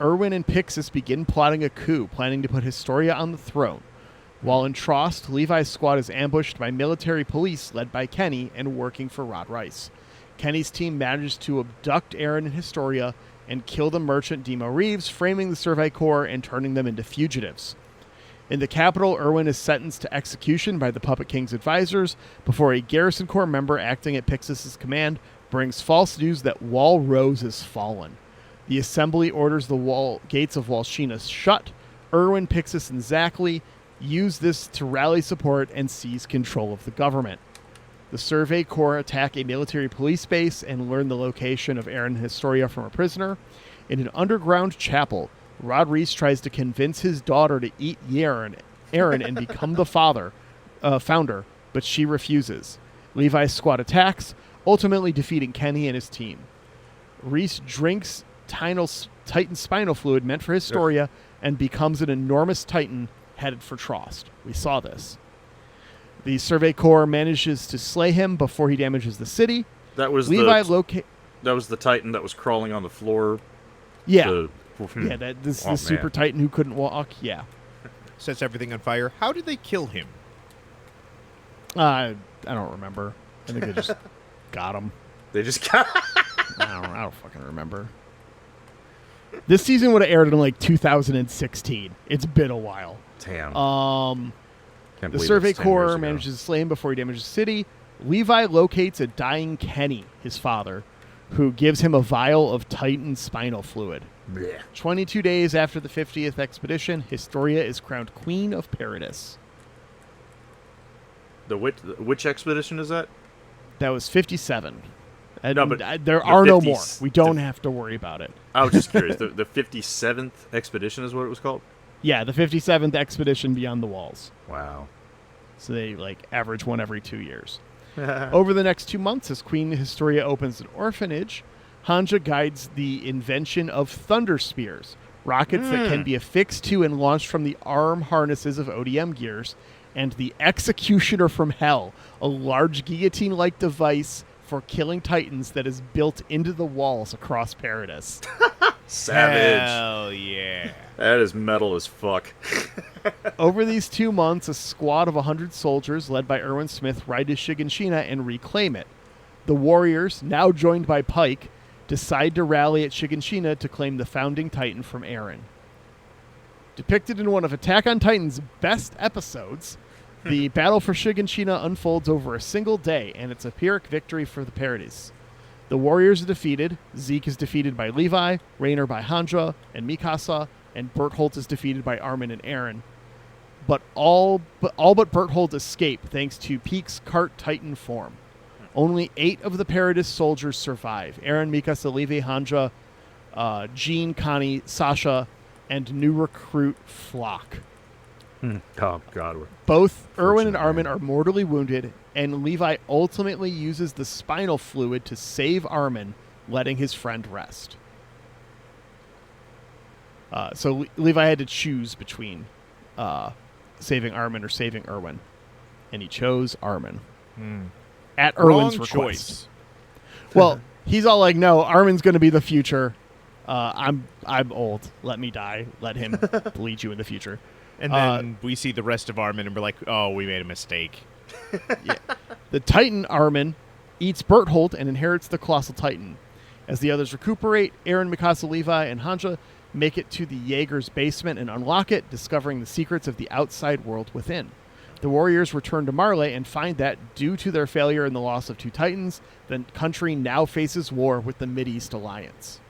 Erwin and Pixis begin plotting a coup, planning to put Historia on the throne. While in Trost, Levi's squad is ambushed by military police led by Kenny and working for Rod Rice. Kenny's team manages to abduct Aaron and Historia and kill the merchant Demo Reeves, framing the Survey Corps and turning them into fugitives. In the capital, Erwin is sentenced to execution by the Puppet King's advisors before a Garrison Corps member acting at Pixis' command brings false news that Wal Rose has fallen. The assembly orders the gates of Walshina shut. Erwin, Pixis, and Zackley use this to rally support and seize control of the government. The Survey Corps attack a military police base and learn the location of Aaron and Historia from a prisoner. In an underground chapel, Rod Reese tries to convince his daughter to eat Aaron and become the founder, but she refuses. Levi's squad attacks, ultimately defeating Kenny and his team. Reese drinks Titan spinal fluid meant for Historia and becomes an enormous Titan headed for Trost. We saw this. The Survey Corps manages to slay him before he damages the city. That was that was the Titan that was crawling on the floor. Yeah. This super Titan who couldn't walk. Yeah. Sets everything on fire. How did they kill him? I don't remember. I think they just got him. They just got I don't fucking remember. This season would have aired in like 2016. It's been a while. Damn. The Survey Corps manages to slay him before he damages the city. Levi locates a dying Kenny, his father, who gives him a vial of Titan spinal fluid. Blech. 22 days after the 50th expedition, Historia is crowned Queen of Paradis. Which expedition is that? That was 57. And No, but there the are no 50s more. We don't have to worry about it. I was just curious. The 57th expedition is what it was called? Yeah, the 57th expedition beyond the walls. Wow. So they average one every 2 years. Over the next 2 months, as Queen Historia opens an orphanage, Hanja guides the invention of thunder spears, rockets that can be affixed to and launched from the arm harnesses of ODM gears, and the Executioner from Hell, a large guillotine-like device for killing Titans that is built into the walls across Paradis. Savage. Hell yeah. That is metal as fuck. Over these 2 months, a squad of 100 soldiers led by Erwin Smith ride to Shiganshina and reclaim it. The warriors, now joined by Pike, decide to rally at Shiganshina to claim the founding Titan from Eren. Depicted in one of Attack on Titan's best episodes, the battle for Shiganshina unfolds over a single day, and it's a Pyrrhic victory for the Paradis. The warriors are defeated. Zeke is defeated by Levi, Raynor by Hanja and Mikasa, and Bertholdt is defeated by Armin and Eren. But all but Bertholdt escape thanks to Peak's Cart Titan form. Only 8 of the Paradis soldiers survive. Eren, Mikasa, Levi, Hanja, Jean, Connie, Sasha, and new recruit Flock. Oh, God. Both Erwin and Armin are mortally wounded, and Levi ultimately uses the spinal fluid to save Armin, letting his friend rest. So Levi had to choose between saving Armin or saving Erwin, and he chose Armin. At Erwin's request. Choice. Well, he's all like, "No, Armin's going to be the future. I'm old. Let me die. Let him bleed you in the future." And then we see the rest of Armin, and we're like, oh, we made a mistake. Yeah. The Titan, Armin, eats Berthold and inherits the Colossal Titan. As the others recuperate, Eren, Mikasa, Levi, and Hanja make it to the Jaeger's basement and unlock it, discovering the secrets of the outside world within. The warriors return to Marley and find that, due to their failure and the loss of 2 Titans, the country now faces war with the Mideast Alliance.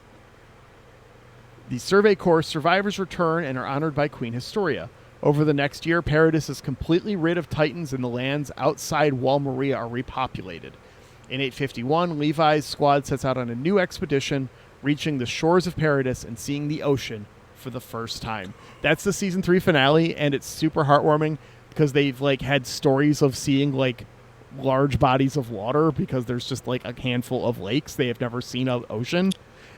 The Survey Corps survivors return and are honored by Queen Historia. Over the next year, Paradis is completely rid of Titans and the lands outside Wall Maria are repopulated. In 851, Levi's squad sets out on a new expedition, reaching the shores of Paradis and seeing the ocean for the first time. That's the season 3 finale, and it's super heartwarming because they've had stories of seeing large bodies of water because there's just a handful of lakes. They have never seen an ocean,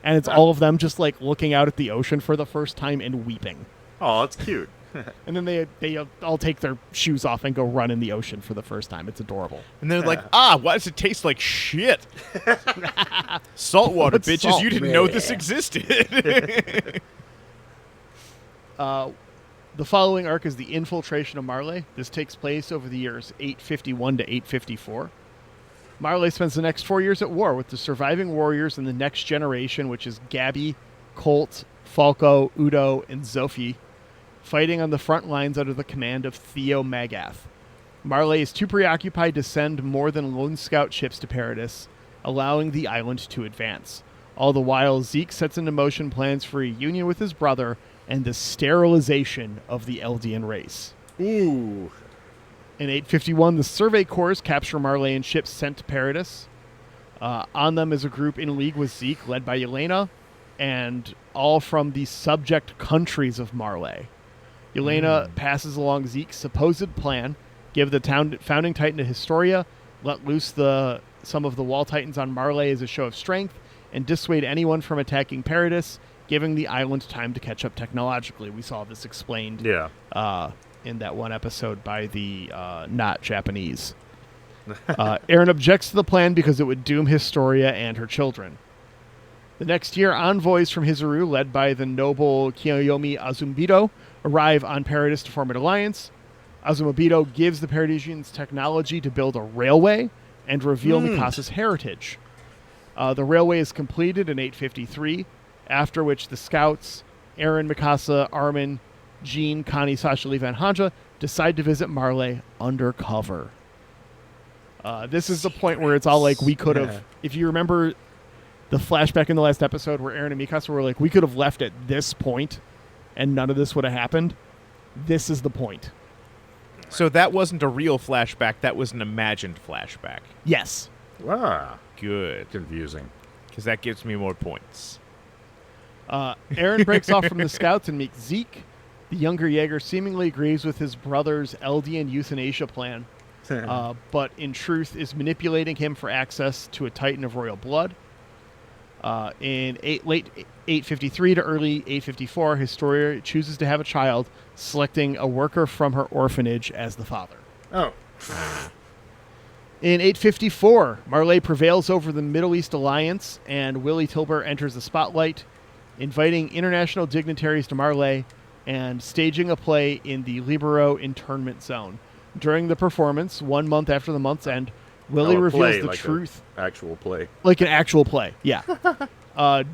and it's all of them just looking out at the ocean for the first time and weeping. Oh, that's cute. And then they all take their shoes off and go run in the ocean for the first time. It's adorable. And they're like, why does it taste like shit? Saltwater, What's bitches. salt? You didn't know this existed. The following arc is the infiltration of Marley. This takes place over the years 851 to 854. Marley spends the next 4 years at war with the surviving warriors in the next generation, which is Gabi, Colt, Falco, Udo, and Zophie, fighting on the front lines under the command of Theo Magath. Marley is too preoccupied to send more than lone scout ships to Paradis, allowing the island to advance. All the while, Zeke sets into motion plans for a union with his brother and the sterilization of the Eldian race. Ooh. In 851, the Survey Corps capture Marley and ships sent to Paradis. On them is a group in league with Zeke, led by Yelena, and all from the subject countries of Marley. Yelena passes along Zeke's supposed plan, give the founding Titan to Historia, let loose some of the Wall Titans on Marley as a show of strength, and dissuade anyone from attacking Paradis, giving the island time to catch up technologically. We saw this explained in that one episode by the not Japanese. Eren objects to the plan because it would doom Historia and her children. The next year, envoys from Hizuru, led by the noble Kiyomi Azumabito, arrive on Paradis to form an alliance. Azumabito gives the Paradisians technology to build a railway and reveal Mikasa's heritage. The railway is completed in 853, after which the scouts, Eren, Mikasa, Armin, Jean, Connie, Sasha, Levi, and Hanja, decide to visit Marley undercover. This is the point where it's all we could have... If you remember the flashback in the last episode where Eren and Mikasa were we could have left at this point and none of this would have happened. This is the point. So that wasn't a real flashback. That was an imagined flashback. Yes. Ah, good. Confusing. Because that gives me more points. Eren breaks off from the scouts and meets Zeke. The younger Jaeger seemingly agrees with his brother's Eldian euthanasia plan, but in truth is manipulating him for access to a Titan of royal blood. In late 853 to early 854, Historia chooses to have a child, selecting a worker from her orphanage as the father. Oh. In 854, Marley prevails over the Middle East Alliance, and Willie Tilber enters the spotlight, inviting international dignitaries to Marley and staging a play in the Libero internment zone. During the performance, 1 month after the month's end, Willie reveals the truth. Actual play. Like an actual play, yeah.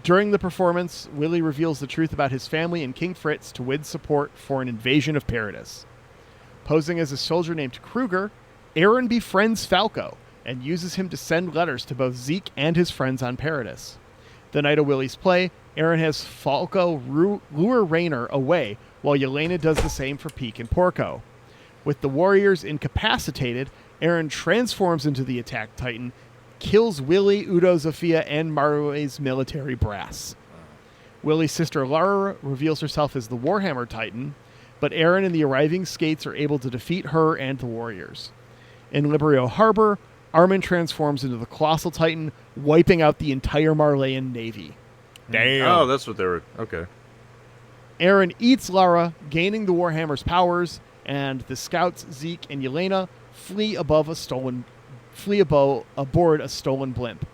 During the performance, Willie reveals the truth about his family and King Fritz to win support for an invasion of Paradis. Posing as a soldier named Kruger, Eren befriends Falco and uses him to send letters to both Zeke and his friends on Paradis. The night of Willie's play, Eren has Falco lure Raynor away, while Yelena does the same for Peak and Porco. With the warriors incapacitated, Eren transforms into the attack Titan, kills Willie, Udo, Zofia, and Marley's military brass. Willie's sister Lara reveals herself as the Warhammer Titan, but Eren and the arriving Skates are able to defeat her and the warriors. In Libero Harbor, Armin transforms into the Colossal Titan, wiping out the entire Marleyan navy. Damn. Oh, that's what they were... Okay. Eren eats Lara, gaining the Warhammer's powers, and the scouts Zeke and Yelena flee aboard a stolen blimp.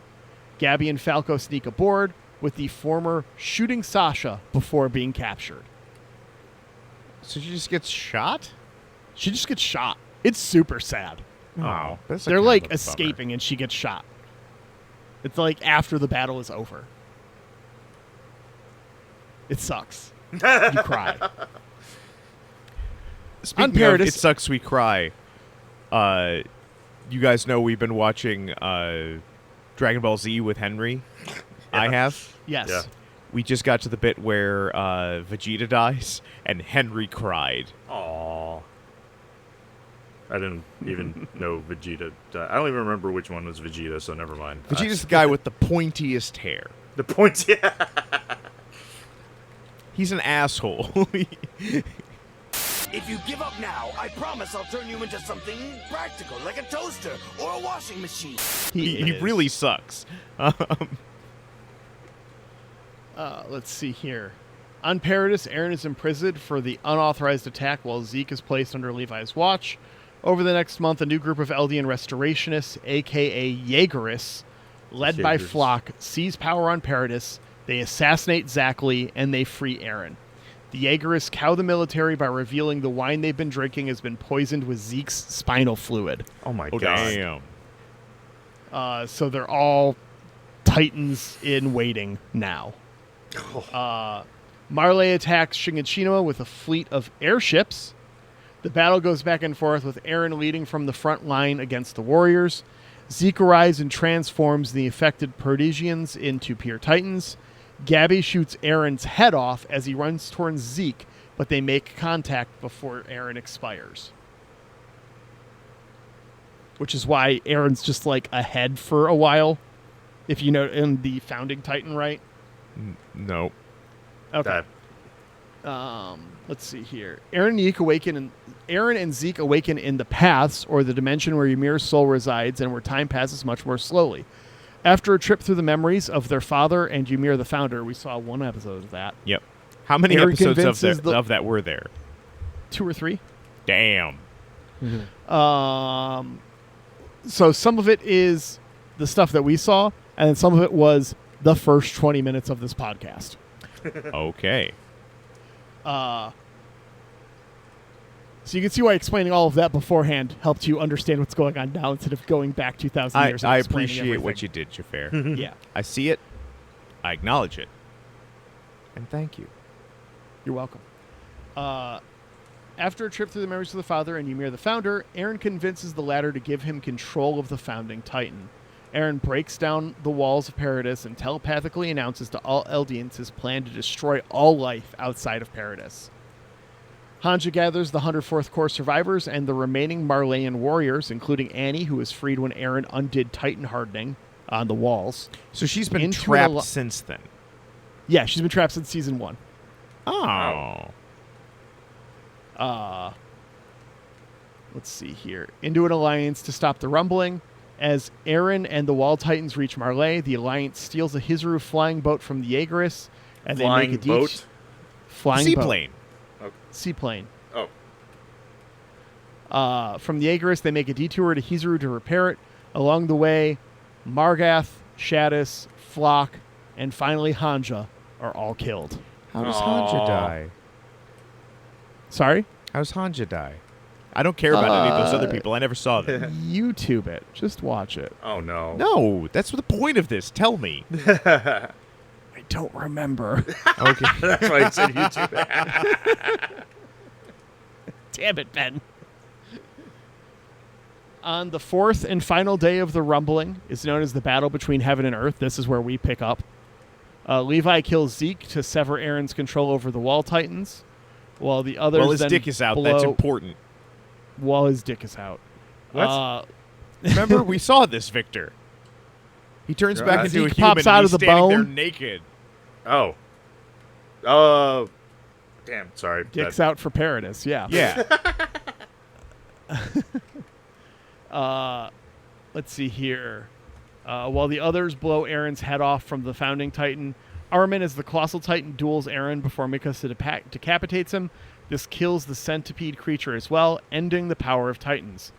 Gabi and Falco sneak aboard, with the former shooting Sasha before being captured. So she just gets shot? She just gets shot. It's super sad. Oh, that's They're like escaping and she gets shot. It's like after the battle is over. It sucks. You cry. Speaking of It Sucks We Cry, you guys know we've been watching Dragon Ball Z with Henry. Yeah. I have. Yes. Yeah. We just got to the bit where Vegeta dies, and Henry cried. Aww. I didn't even know Vegeta. I don't even remember which one was Vegeta, so never mind. Vegeta's the guy with the pointiest hair. The point, yeah. He's an asshole. If you give up now, I promise I'll turn you into something practical, like a toaster or a washing machine. He really sucks. Let's see here. On Paradis, Eren is imprisoned for the unauthorized attack while Zeke is placed under Levi's watch. Over the next month, a new group of Eldian restorationists, a.k.a. Jaegerists, led by Flock, seize power on Paradis. They assassinate Zackley, and they free Eren. The Jaegerists cow the military by revealing the wine they've been drinking has been poisoned with Zeke's spinal fluid. Oh my god. Damn. So they're all Titans in waiting now. Marley attacks Shiganshina with a fleet of airships. The battle goes back and forth with Eren leading from the front line against the warriors. Zeke arrives and transforms the affected Persians into pure Titans. Gabby shoots Eren's head off as he runs towards Zeke, but they make contact before Eren expires. Which is why Eren's just like ahead for a while. If you know, in the Founding Titan, right? No. Okay. Let's see here. Eren and Zeke awaken in the paths, or the dimension where Ymir's soul resides and where time passes much more slowly. After a trip through the memories of their father and Ymir the Founder, we saw one episode of that. Yep. How many Eren episodes of that were there? 2 or 3. Damn. So some of it is the stuff that we saw, and then some of it was the first 20 minutes of this podcast. Okay. So you can see why explaining all of that beforehand helped you understand what's going on now instead of going back 2,000 years. I appreciate what you did, Xhafer. Yeah. I see it. I acknowledge it. And thank you. You're welcome. After a trip through the memories of the father and Ymir the Founder, Eren convinces the latter to give him control of the Founding Titan. Eren breaks down the walls of Paradis and telepathically announces to all Eldians his plan to destroy all life outside of Paradis. Hanja gathers the 104th Corps survivors and the remaining Marleyan warriors, including Annie, who was freed when Eren undid Titan hardening on the walls. So she's been trapped since then? Yeah, she's been trapped since season 1. Oh. Let's see here. Into an alliance to stop the rumbling. As Eren and the Wall Titans reach Marley, the alliance steals a Hizuru flying boat from the Jaegerists. And Flying they make a boat? Flying Seaplane. Okay. Seaplane. Oh. From the Jaegerists, they make a detour to Hizuru to repair it. Along the way, Margath, Shadis, Flock, and finally Hanja are all killed. How does Hanja die? Sorry? How does Hanja die? I don't care about any of those other people. I never saw them. YouTube it. Just watch it. Oh, no. No, that's the point of this. Tell me. I don't remember. Okay. That's why I said YouTube. Damn it, Ben. On the fourth and final day of the rumbling is known as the battle between heaven and earth. This is where we pick up. Levi kills Zeke to sever Eren's control over the Wall Titans, while the others Well, his then dick is out. That's important. While his dick is out. What? Remember, we saw this, Victor. He turns back into Zeke a human pops out and of he's the standing there bone. naked. Oh. Damn. Sorry. Dick's out for Paradis, yeah. Yeah. Let's see here. While the others blow Eren's head off from the Founding Titan, Armin, as the Colossal Titan, duels Eren before Mikasa decapitates him. This kills the centipede creature as well, ending the power of Titans.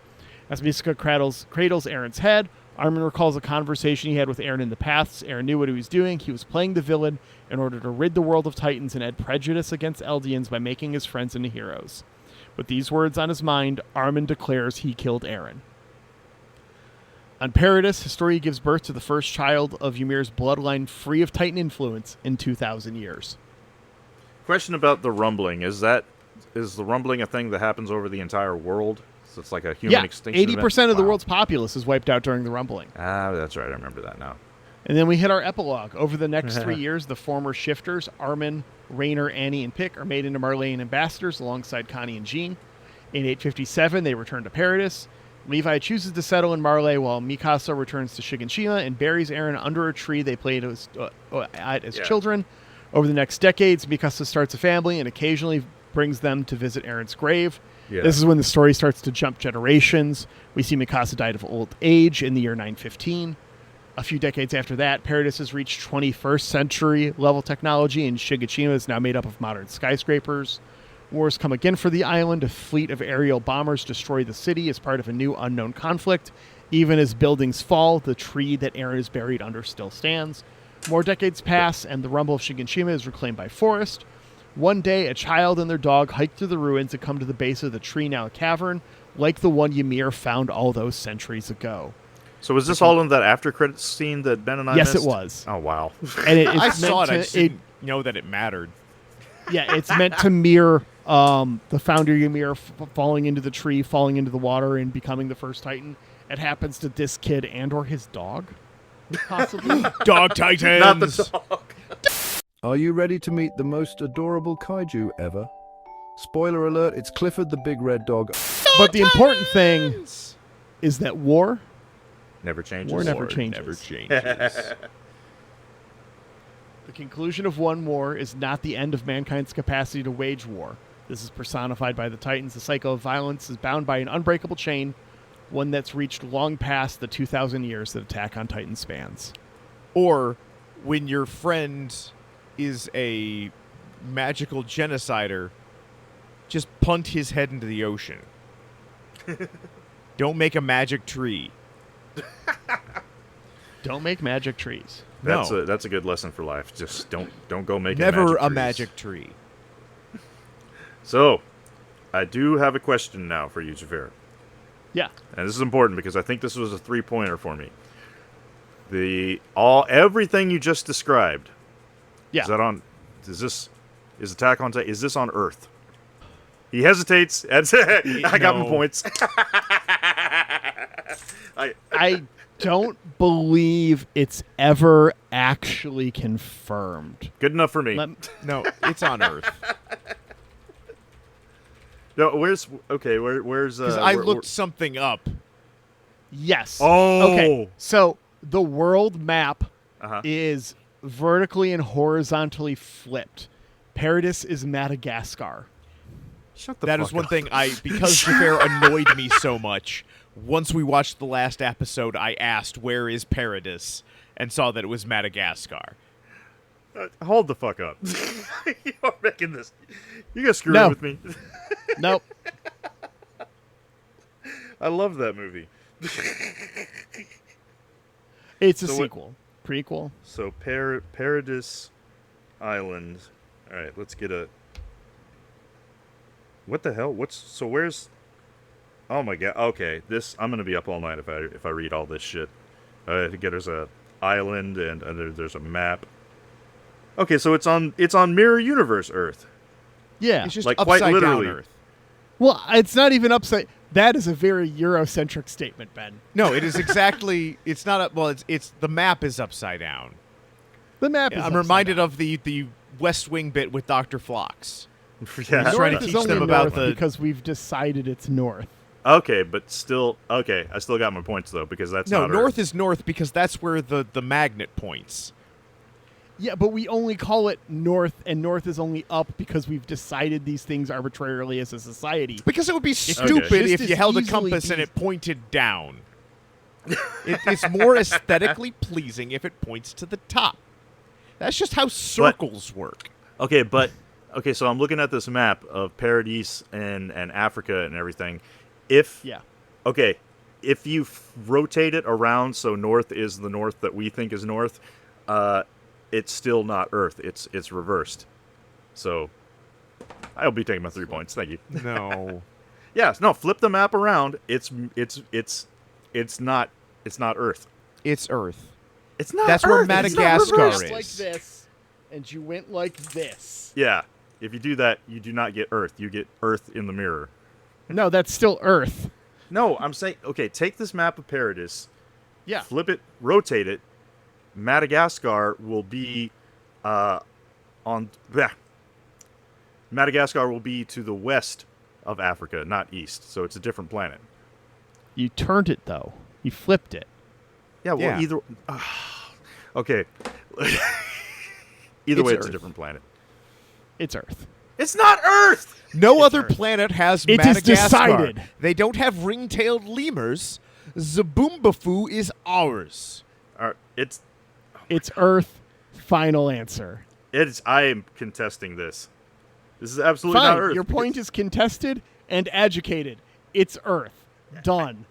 As Mikasa cradles Eren's head, Armin recalls a conversation he had with Aaron in the past. Aaron knew what he was doing. He was playing the villain in order to rid the world of Titans and add prejudice against Eldians by making his friends into heroes. With these words on his mind, Armin declares he killed Aaron. On Paradis, Historia gives birth to the first child of Ymir's bloodline free of Titan influence in 2,000 years. Question about the rumbling. Is the rumbling a thing that happens over the entire world? So it's like a human extinction 80% of the Wow. world's populace is wiped out during the rumbling. Ah, that's right. I remember that now. And then we hit our epilogue. Over the next 3 years, the former shifters, Armin, Raynor, Annie, and Pick, are made into Marleyan ambassadors alongside Connie and Jean. In 857, they return to Paradis. Levi chooses to settle in Marley while Mikasa returns to Shiganshima and buries Aaron under a tree they played as children. Over the next decades, Mikasa starts a family and occasionally brings them to visit Aaron's grave. Yeah. This is when the story starts to jump generations. We see Mikasa died of old age in the year 915. A few decades after that, Paradis has reached 21st century level technology, and Shiganshima is now made up of modern skyscrapers. Wars come again for the island. A fleet of aerial bombers destroy the city as part of a new unknown conflict. Even as buildings fall, the tree that Aaron is buried under still stands. More decades pass, and the rumble of Shiganshima is reclaimed by forest. One day, a child and their dog hike through the ruins and come to the base of the tree, now a cavern, like the one Ymir found all those centuries ago. So was this all in that after credits scene that Ben and I Yes, missed? it was. Oh, wow. And I saw it. I just didn't know that it mattered. Yeah, it's meant to mirror the founder Ymir falling into the tree, falling into the water, and becoming the first Titan. It happens to this kid and or his dog, possibly. Dog Titans! Not the dog. Are you ready to meet the most adorable kaiju ever? Spoiler alert, it's Clifford the Big Red Dog. But the important thing is that war Never changes. War never changes. Never changes. The conclusion of one war is not the end of mankind's capacity to wage war. This is personified by the Titans. The cycle of violence is bound by an unbreakable chain, one that's reached long past the 2,000 years that Attack on Titan spans. Or when your friend is a magical genocider, just punt his head into the ocean. Don't make a magic tree. Don't make magic trees. That's No. a good lesson for life. Just don't go make Never a trees. magic tree. So, I do have a question now for you, Xhafer. Yeah. And this is important because I think this was a 3-pointer for me. Everything you just described. Yeah. Is Attack on Titan, is this on Earth? He hesitates. I got my points. I don't believe it's ever actually confirmed. Good enough for me. No, it's on Earth. No, where's Because I looked something up. Yes. Oh. Okay. So the world map Uh-huh. is vertically and horizontally flipped. Paradis is Madagascar. Shut the That fuck is one up. thing because Xhafer annoyed me so much. Once we watched the last episode, I asked, where is Paradis? And saw that it was Madagascar. Hold the fuck up. You're making this. You gonna screw No. with me? Nope. I love that movie. It's a So what- sequel. Prequel. So Paradis Island. All right, let's get a. What the hell? Where's? Oh my god. Okay, I'm gonna be up all night if I read all this shit. There's a island and there's a map. Okay, so it's on Mirror Universe Earth. Yeah. It's just Like, quite upside literally. down Earth. Well, it's not even upside. That is a very Eurocentric statement, Ben. No, it is exactly. It's not. It's the map is upside down. The map is I'm upside reminded down. of the West Wing bit with Dr. Phlox. Yeah. He's trying to North is teach only them about north the. because we've decided it's north. Okay, but still. Okay, I still got my points though because that's No, not north Earth. is north because that's where the magnet points. Yeah, but we only call it north, and north is only up because we've decided these things arbitrarily as a society. Because it would be could stupid just if you as held a easily compass and be- it pointed down. It's more aesthetically pleasing if it points to the top. That's just how circles work. Okay, so I'm looking at this map of Paradis and Africa and everything. Yeah. Okay, if you rotate it around so north is the north that we think is north, it's still not Earth. It's reversed. So I'll be taking my 3 points. Thank you. No. Yes, no, flip the map around. It's not Earth. It's Earth. It's not That's Earth. where It's not Madagascar reversed. is. like this, and you went like this. Yeah. If you do that, you do not get Earth. You get Earth in the mirror. No, that's still Earth. No, I'm saying, okay, take this map of Paradis, Yeah. flip it, rotate it. Madagascar will be Madagascar will be to the west of Africa, not east. So it's a different planet. You turned it, though. You flipped it. Yeah, well, Yeah. either... okay. Either way, it's Earth. a different planet. It's Earth. It's not Earth! No other planet has It is Madagascar. decided. They don't have ring-tailed lemurs. Zaboombafoo is ours. It's Earth. Final answer. I am contesting this. This is absolutely Fine. not Earth. Your point is contested and educated. It's Earth. Done.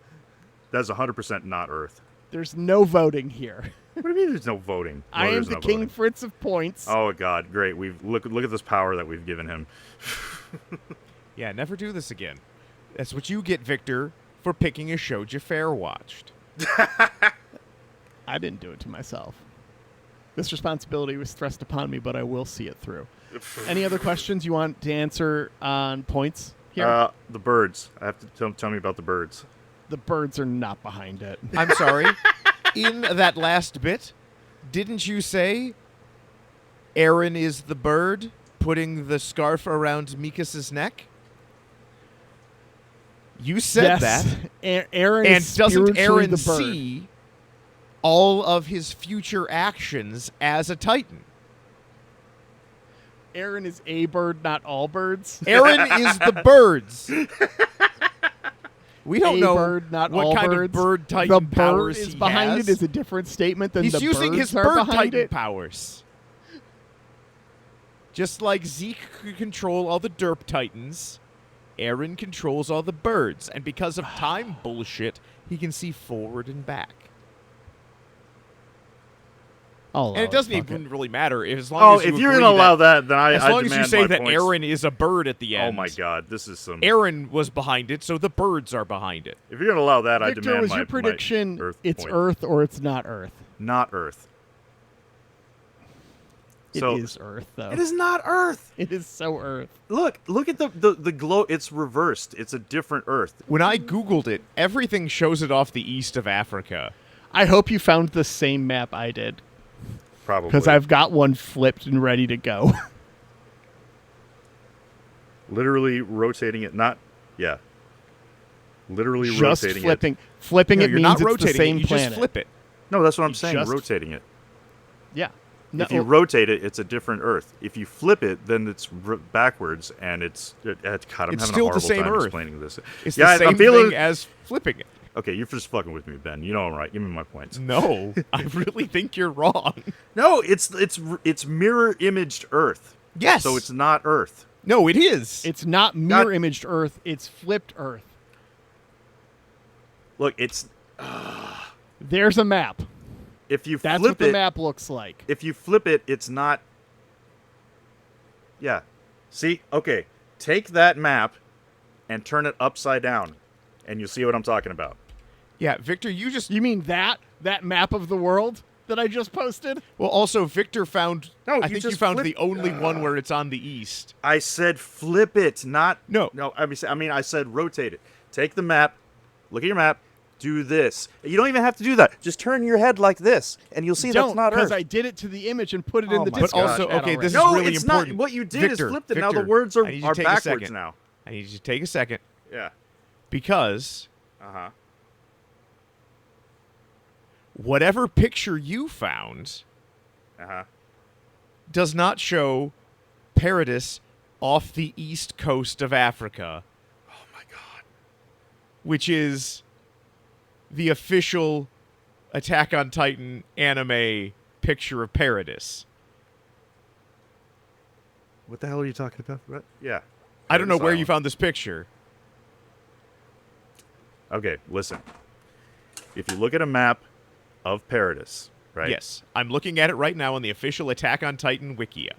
That's 100% not Earth. There's no voting here. What do you mean there's no voting? I am the King Fritz of points. Oh God, great! Look at this power that we've given him. Yeah, never do this again. That's what you get, Victor, for picking a show Xhafer watched. I didn't do it to myself. This responsibility was thrust upon me, but I will see it through. Any other questions you want to answer on points here? The birds. I have to tell me about the birds. The birds are not behind it. I'm sorry. In that last bit, didn't you say Aaron is the bird putting the scarf around Mikas's neck? You said that. Aaron And is doesn't spiritually Aaron the bird. see all of his future actions as a Titan? Aaron is a bird, not all birds. Aaron is the birds. We don't A know bird, not what all kind birds. of bird Titan the bird powers is he behind has. it is a different statement than He's the using birds his are bird behind Titan it. powers. Just like Zeke could control all the derp Titans, Aaron controls all the birds. And because of time bullshit, he can see forward and back. Oh, And it doesn't even really matter as long as you if you're agree going to allow that, that, then I as long as you demand say my that points. Aaron is a bird at the end. Oh my God, this is some. Aaron was behind it, so the birds are behind it. If you're going to allow that, I Victor, demand was my your prediction my Earth it's point. Earth or it's not Earth? Not Earth. It So- is Earth, though. It is not Earth. It is so Earth. Look at the glow. It's reversed. It's a different Earth. When I Googled it, everything shows it off the east of Africa. I hope you found the same map I did, Probably. because I've got one flipped and ready to go. literally rotating it. Not. Yeah. Literally Just rotating flipping. it. Flipping No, it you're means not it's rotating the same it. You planet. just flip it. No, that's what I'm You saying. just- Rotating it. Yeah. No, If you rotate it, it's a different Earth. If you flip it, then it's backwards, and it's God, I'm It's having still a the horrible same time Earth. explaining this. It's yeah, the same I'm feeling. thing as flipping it. Okay, you're just fucking with me, Ben. You know I'm right. Give me my points. No, I really think you're wrong. No, it's mirror imaged Earth. Yes. So it's not Earth. No, it is. it's not mirror imaged Earth. It's flipped Earth. Look, it's There's a map. if you That's flip what the it. map looks like. If you flip it, it's not. Yeah. See? Okay. Take that map and turn it upside down, and you'll see what I'm talking about. Yeah, Victor, you just... You mean that map of the world that I just posted? Well, also, Victor found... No, I you think you just found flip- the only one where it's on the east. I said flip it, not No. No, I mean I said rotate it. Take the map, look at your map, do this. You don't even have to do that. Just turn your head like this, and you'll see that's Don't, not because Earth. I did it to the image and put it in Oh the my Discord God. But also, chat okay, already. this no, is really it's important. not. What you did Victor, is flipped it. Now the Victor, words I are need you to take a backwards second. now. I need you to take a second, Yeah. because Uh-huh. whatever picture you found Uh-huh. does not show Paradis off the east coast of Africa, Oh my God. which is the official Attack on Titan anime picture of Paradis. What the hell are you talking about? What? Yeah. I don't know where you Silent. found this picture. Okay, listen. if you look at a map of Paradis, right? Yes. I'm looking at it right now on the official Attack on Titan Wikia.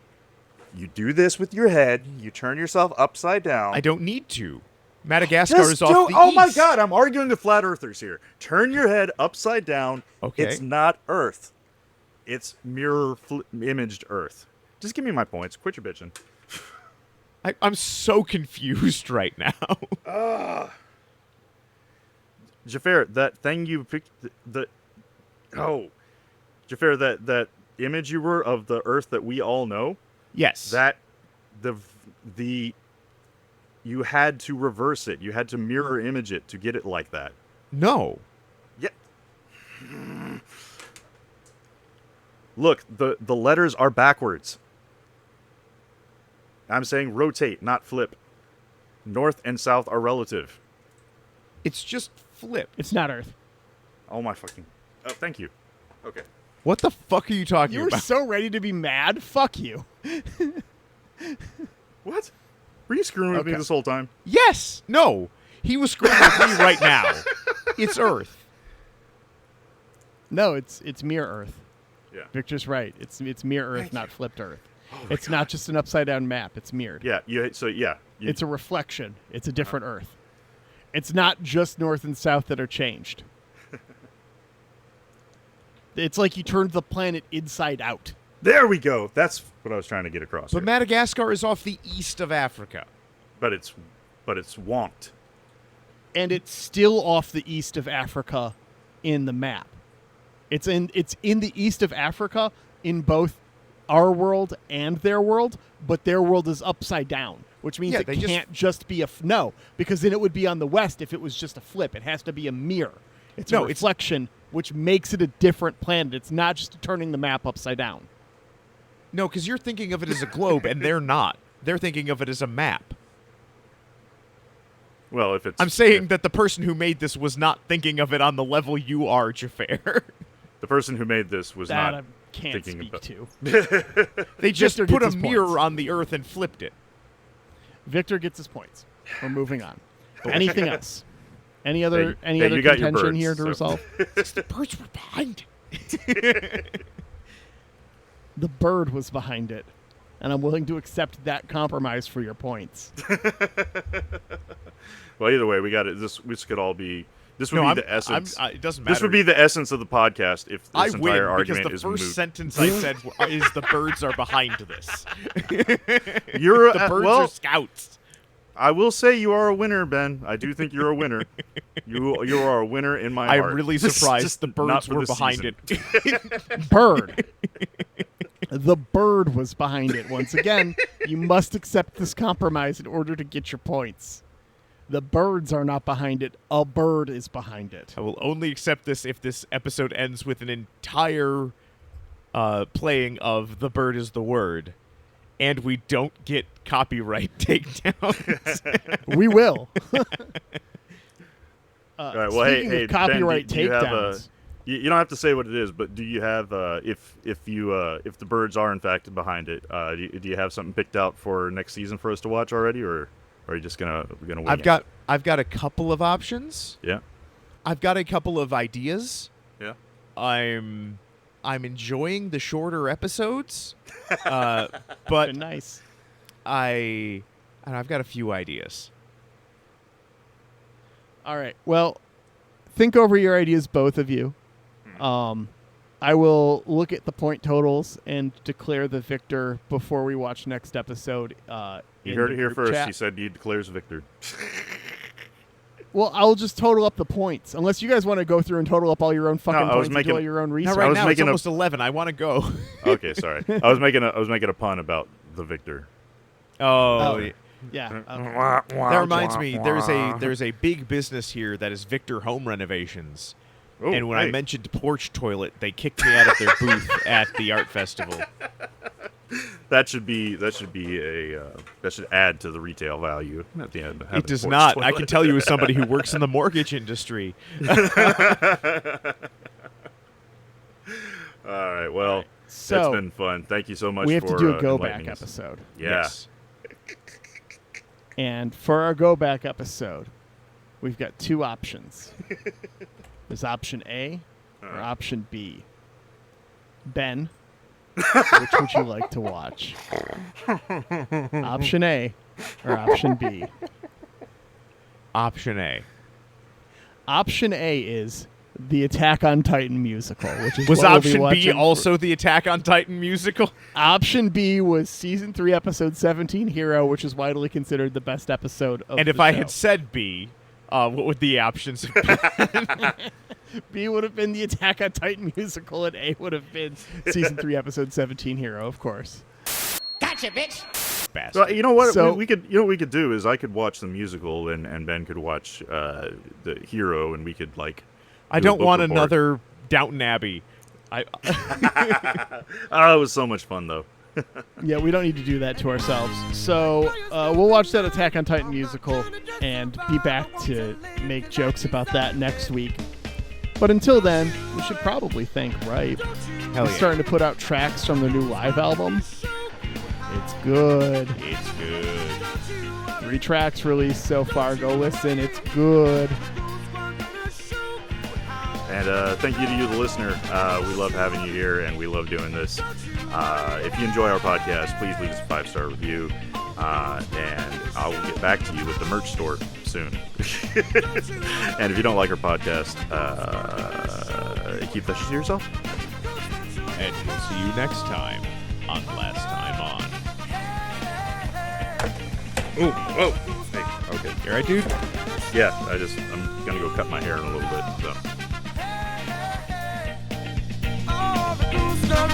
You do this with your head. You turn yourself upside down. I don't need to. Madagascar is off the Oh my east. God, I'm arguing with flat earthers here. Turn your head upside down. Okay. It's not Earth. It's mirror imaged Earth. Just give me my points. Quit your bitching. I'm so confused right now. Xhafer, that thing you picked, Xhafer, that image you were of the Earth that we all know. Yes. That you had to reverse it. You had to mirror image it to get it like that. No. Yeah. Look, the letters are backwards. I'm saying rotate, not flip. North and south are relative. It's just flipped. It's not Earth. Oh my fucking... Oh, thank you. Okay. What the fuck are you talking You were about? so ready to be mad. Fuck you. What? Were you screwing with me this whole time? Yes. No. He was screwing with me right now. It's Earth. No, it's mirror Earth. Yeah. Victor's right. It's mirror Earth, not flipped Earth. It's not just an upside down map. It's mirrored. Yeah. It's a reflection. It's a different Earth. It's not just north and south that are changed. It's like you turned the planet inside out. There we go. That's what I was trying to get across. But here. Madagascar is off the east of Africa. But it's wonked. And it's still off the east of Africa in the map. It's in the east of Africa in both our world and their world, but their world is upside down, which means it can't just be no, because then it would be on the west if it was just a flip. It has to be a mirror. It's a reflection, which makes it a different planet. It's not just turning the map upside down. No, because you're thinking of it as a globe, and they're not. They're thinking of it as a map. Well, if it's... I'm saying that the person who made this was not thinking of it on the level you are, Xhafer. The person who made this was that not I can't thinking speak about... to. They just Victor put gets a his mirror points. on the Earth and flipped it. Victor gets his points. We're moving on. Anything else? Any other you got your contention birds, here to resolve? The birds were behind it. The bird was behind it, and I'm willing to accept that compromise for your points. Well, either way, we got it. This could all be... This would be the essence. It doesn't matter. This would be the essence of the podcast if this I entire win argument because is the first moot. sentence I said is the birds are behind this. You're the birds are scouts. I will say you are a winner, Ben. I do think you're a winner. You are a winner in my heart. I'm really surprised Just the not birds for were this behind season. it. Bird. The bird was behind it. Once again, you must accept this compromise in order to get your points. The birds are not behind it. A bird is behind it. I will only accept this if this episode ends with an entire playing of "The Bird is the Word," and we don't get copyright takedowns. We will. All right. Well, hey, copyright Ben, do you takedowns. You don't have to say what it is, but do you have if the birds are in fact behind it? Do you have something picked out for next season for us to watch already, or are you just gonna wing it? I've got a couple of options. Yeah. I've got a couple of ideas. Yeah. I'm enjoying the shorter episodes, but nice. I've got a few ideas. All right. Well, think over your ideas, both of you. I will look at the point totals and declare the victor before we watch next episode. You heard it here first. Chat. He said he declares victor. Well, I'll just total up the points. Unless you guys want to go through and total up all your own fucking I was points and do all your own research. Now, right was now, it's making almost 11. I want to go. Okay, sorry. I was making a pun about the victor. Oh. Yeah. That reminds me, there's a big business here that is Victor Home Renovations. Oh, and when I mentioned porch toilet, they kicked me out of their booth at the art festival. That should add to the retail value at the end. It does not. I can tell you as somebody who works in the mortgage industry. All right. Well, So, it's been fun. Thank you so much. we have to do a go enlightening back us. episode. Yeah. Yes. And for our go back episode, we've got two options. There's option A or option B. Ben, which would you like to watch? Option A or option B? Option A. Option A is the Attack on Titan musical, which is Was what we'll be option B watching also the Attack on Titan musical? Option B was season 3, episode 17, Hero, which is widely considered the best episode of And the if I show. had said B, what would the options have been? B would have been the Attack on Titan musical, and A would have been season 3, episode 17, Hero, of course. Gotcha, bitch. Bastard. Well, you know what? So- we could. You know what we could do is I could watch the musical and Ben could watch the Hero, and we could like. I do a don't book want report. another Downton Abbey. Oh, it was so much fun though. Yeah, we don't need to do that to ourselves. So we'll watch that Attack on Titan musical and be back to make jokes about that next week. But until then, we should probably thank Ripe. Hell He's yeah. starting to put out tracks from the new live album. It's good. It's good. 3 tracks released so far. Go listen. It's good. And thank you to you, the listener. We love having you here, and we love doing this. If you enjoy our podcast, please leave us a 5-star review, and I will get back to you with the merch store soon. And if you don't like our podcast, keep that shit to yourself. And we'll see you next time on Last Time On. Oh, whoa. Hey, okay. You alright, dude? Yeah, I'm going to go cut my hair in a little bit, so. All the cool stuff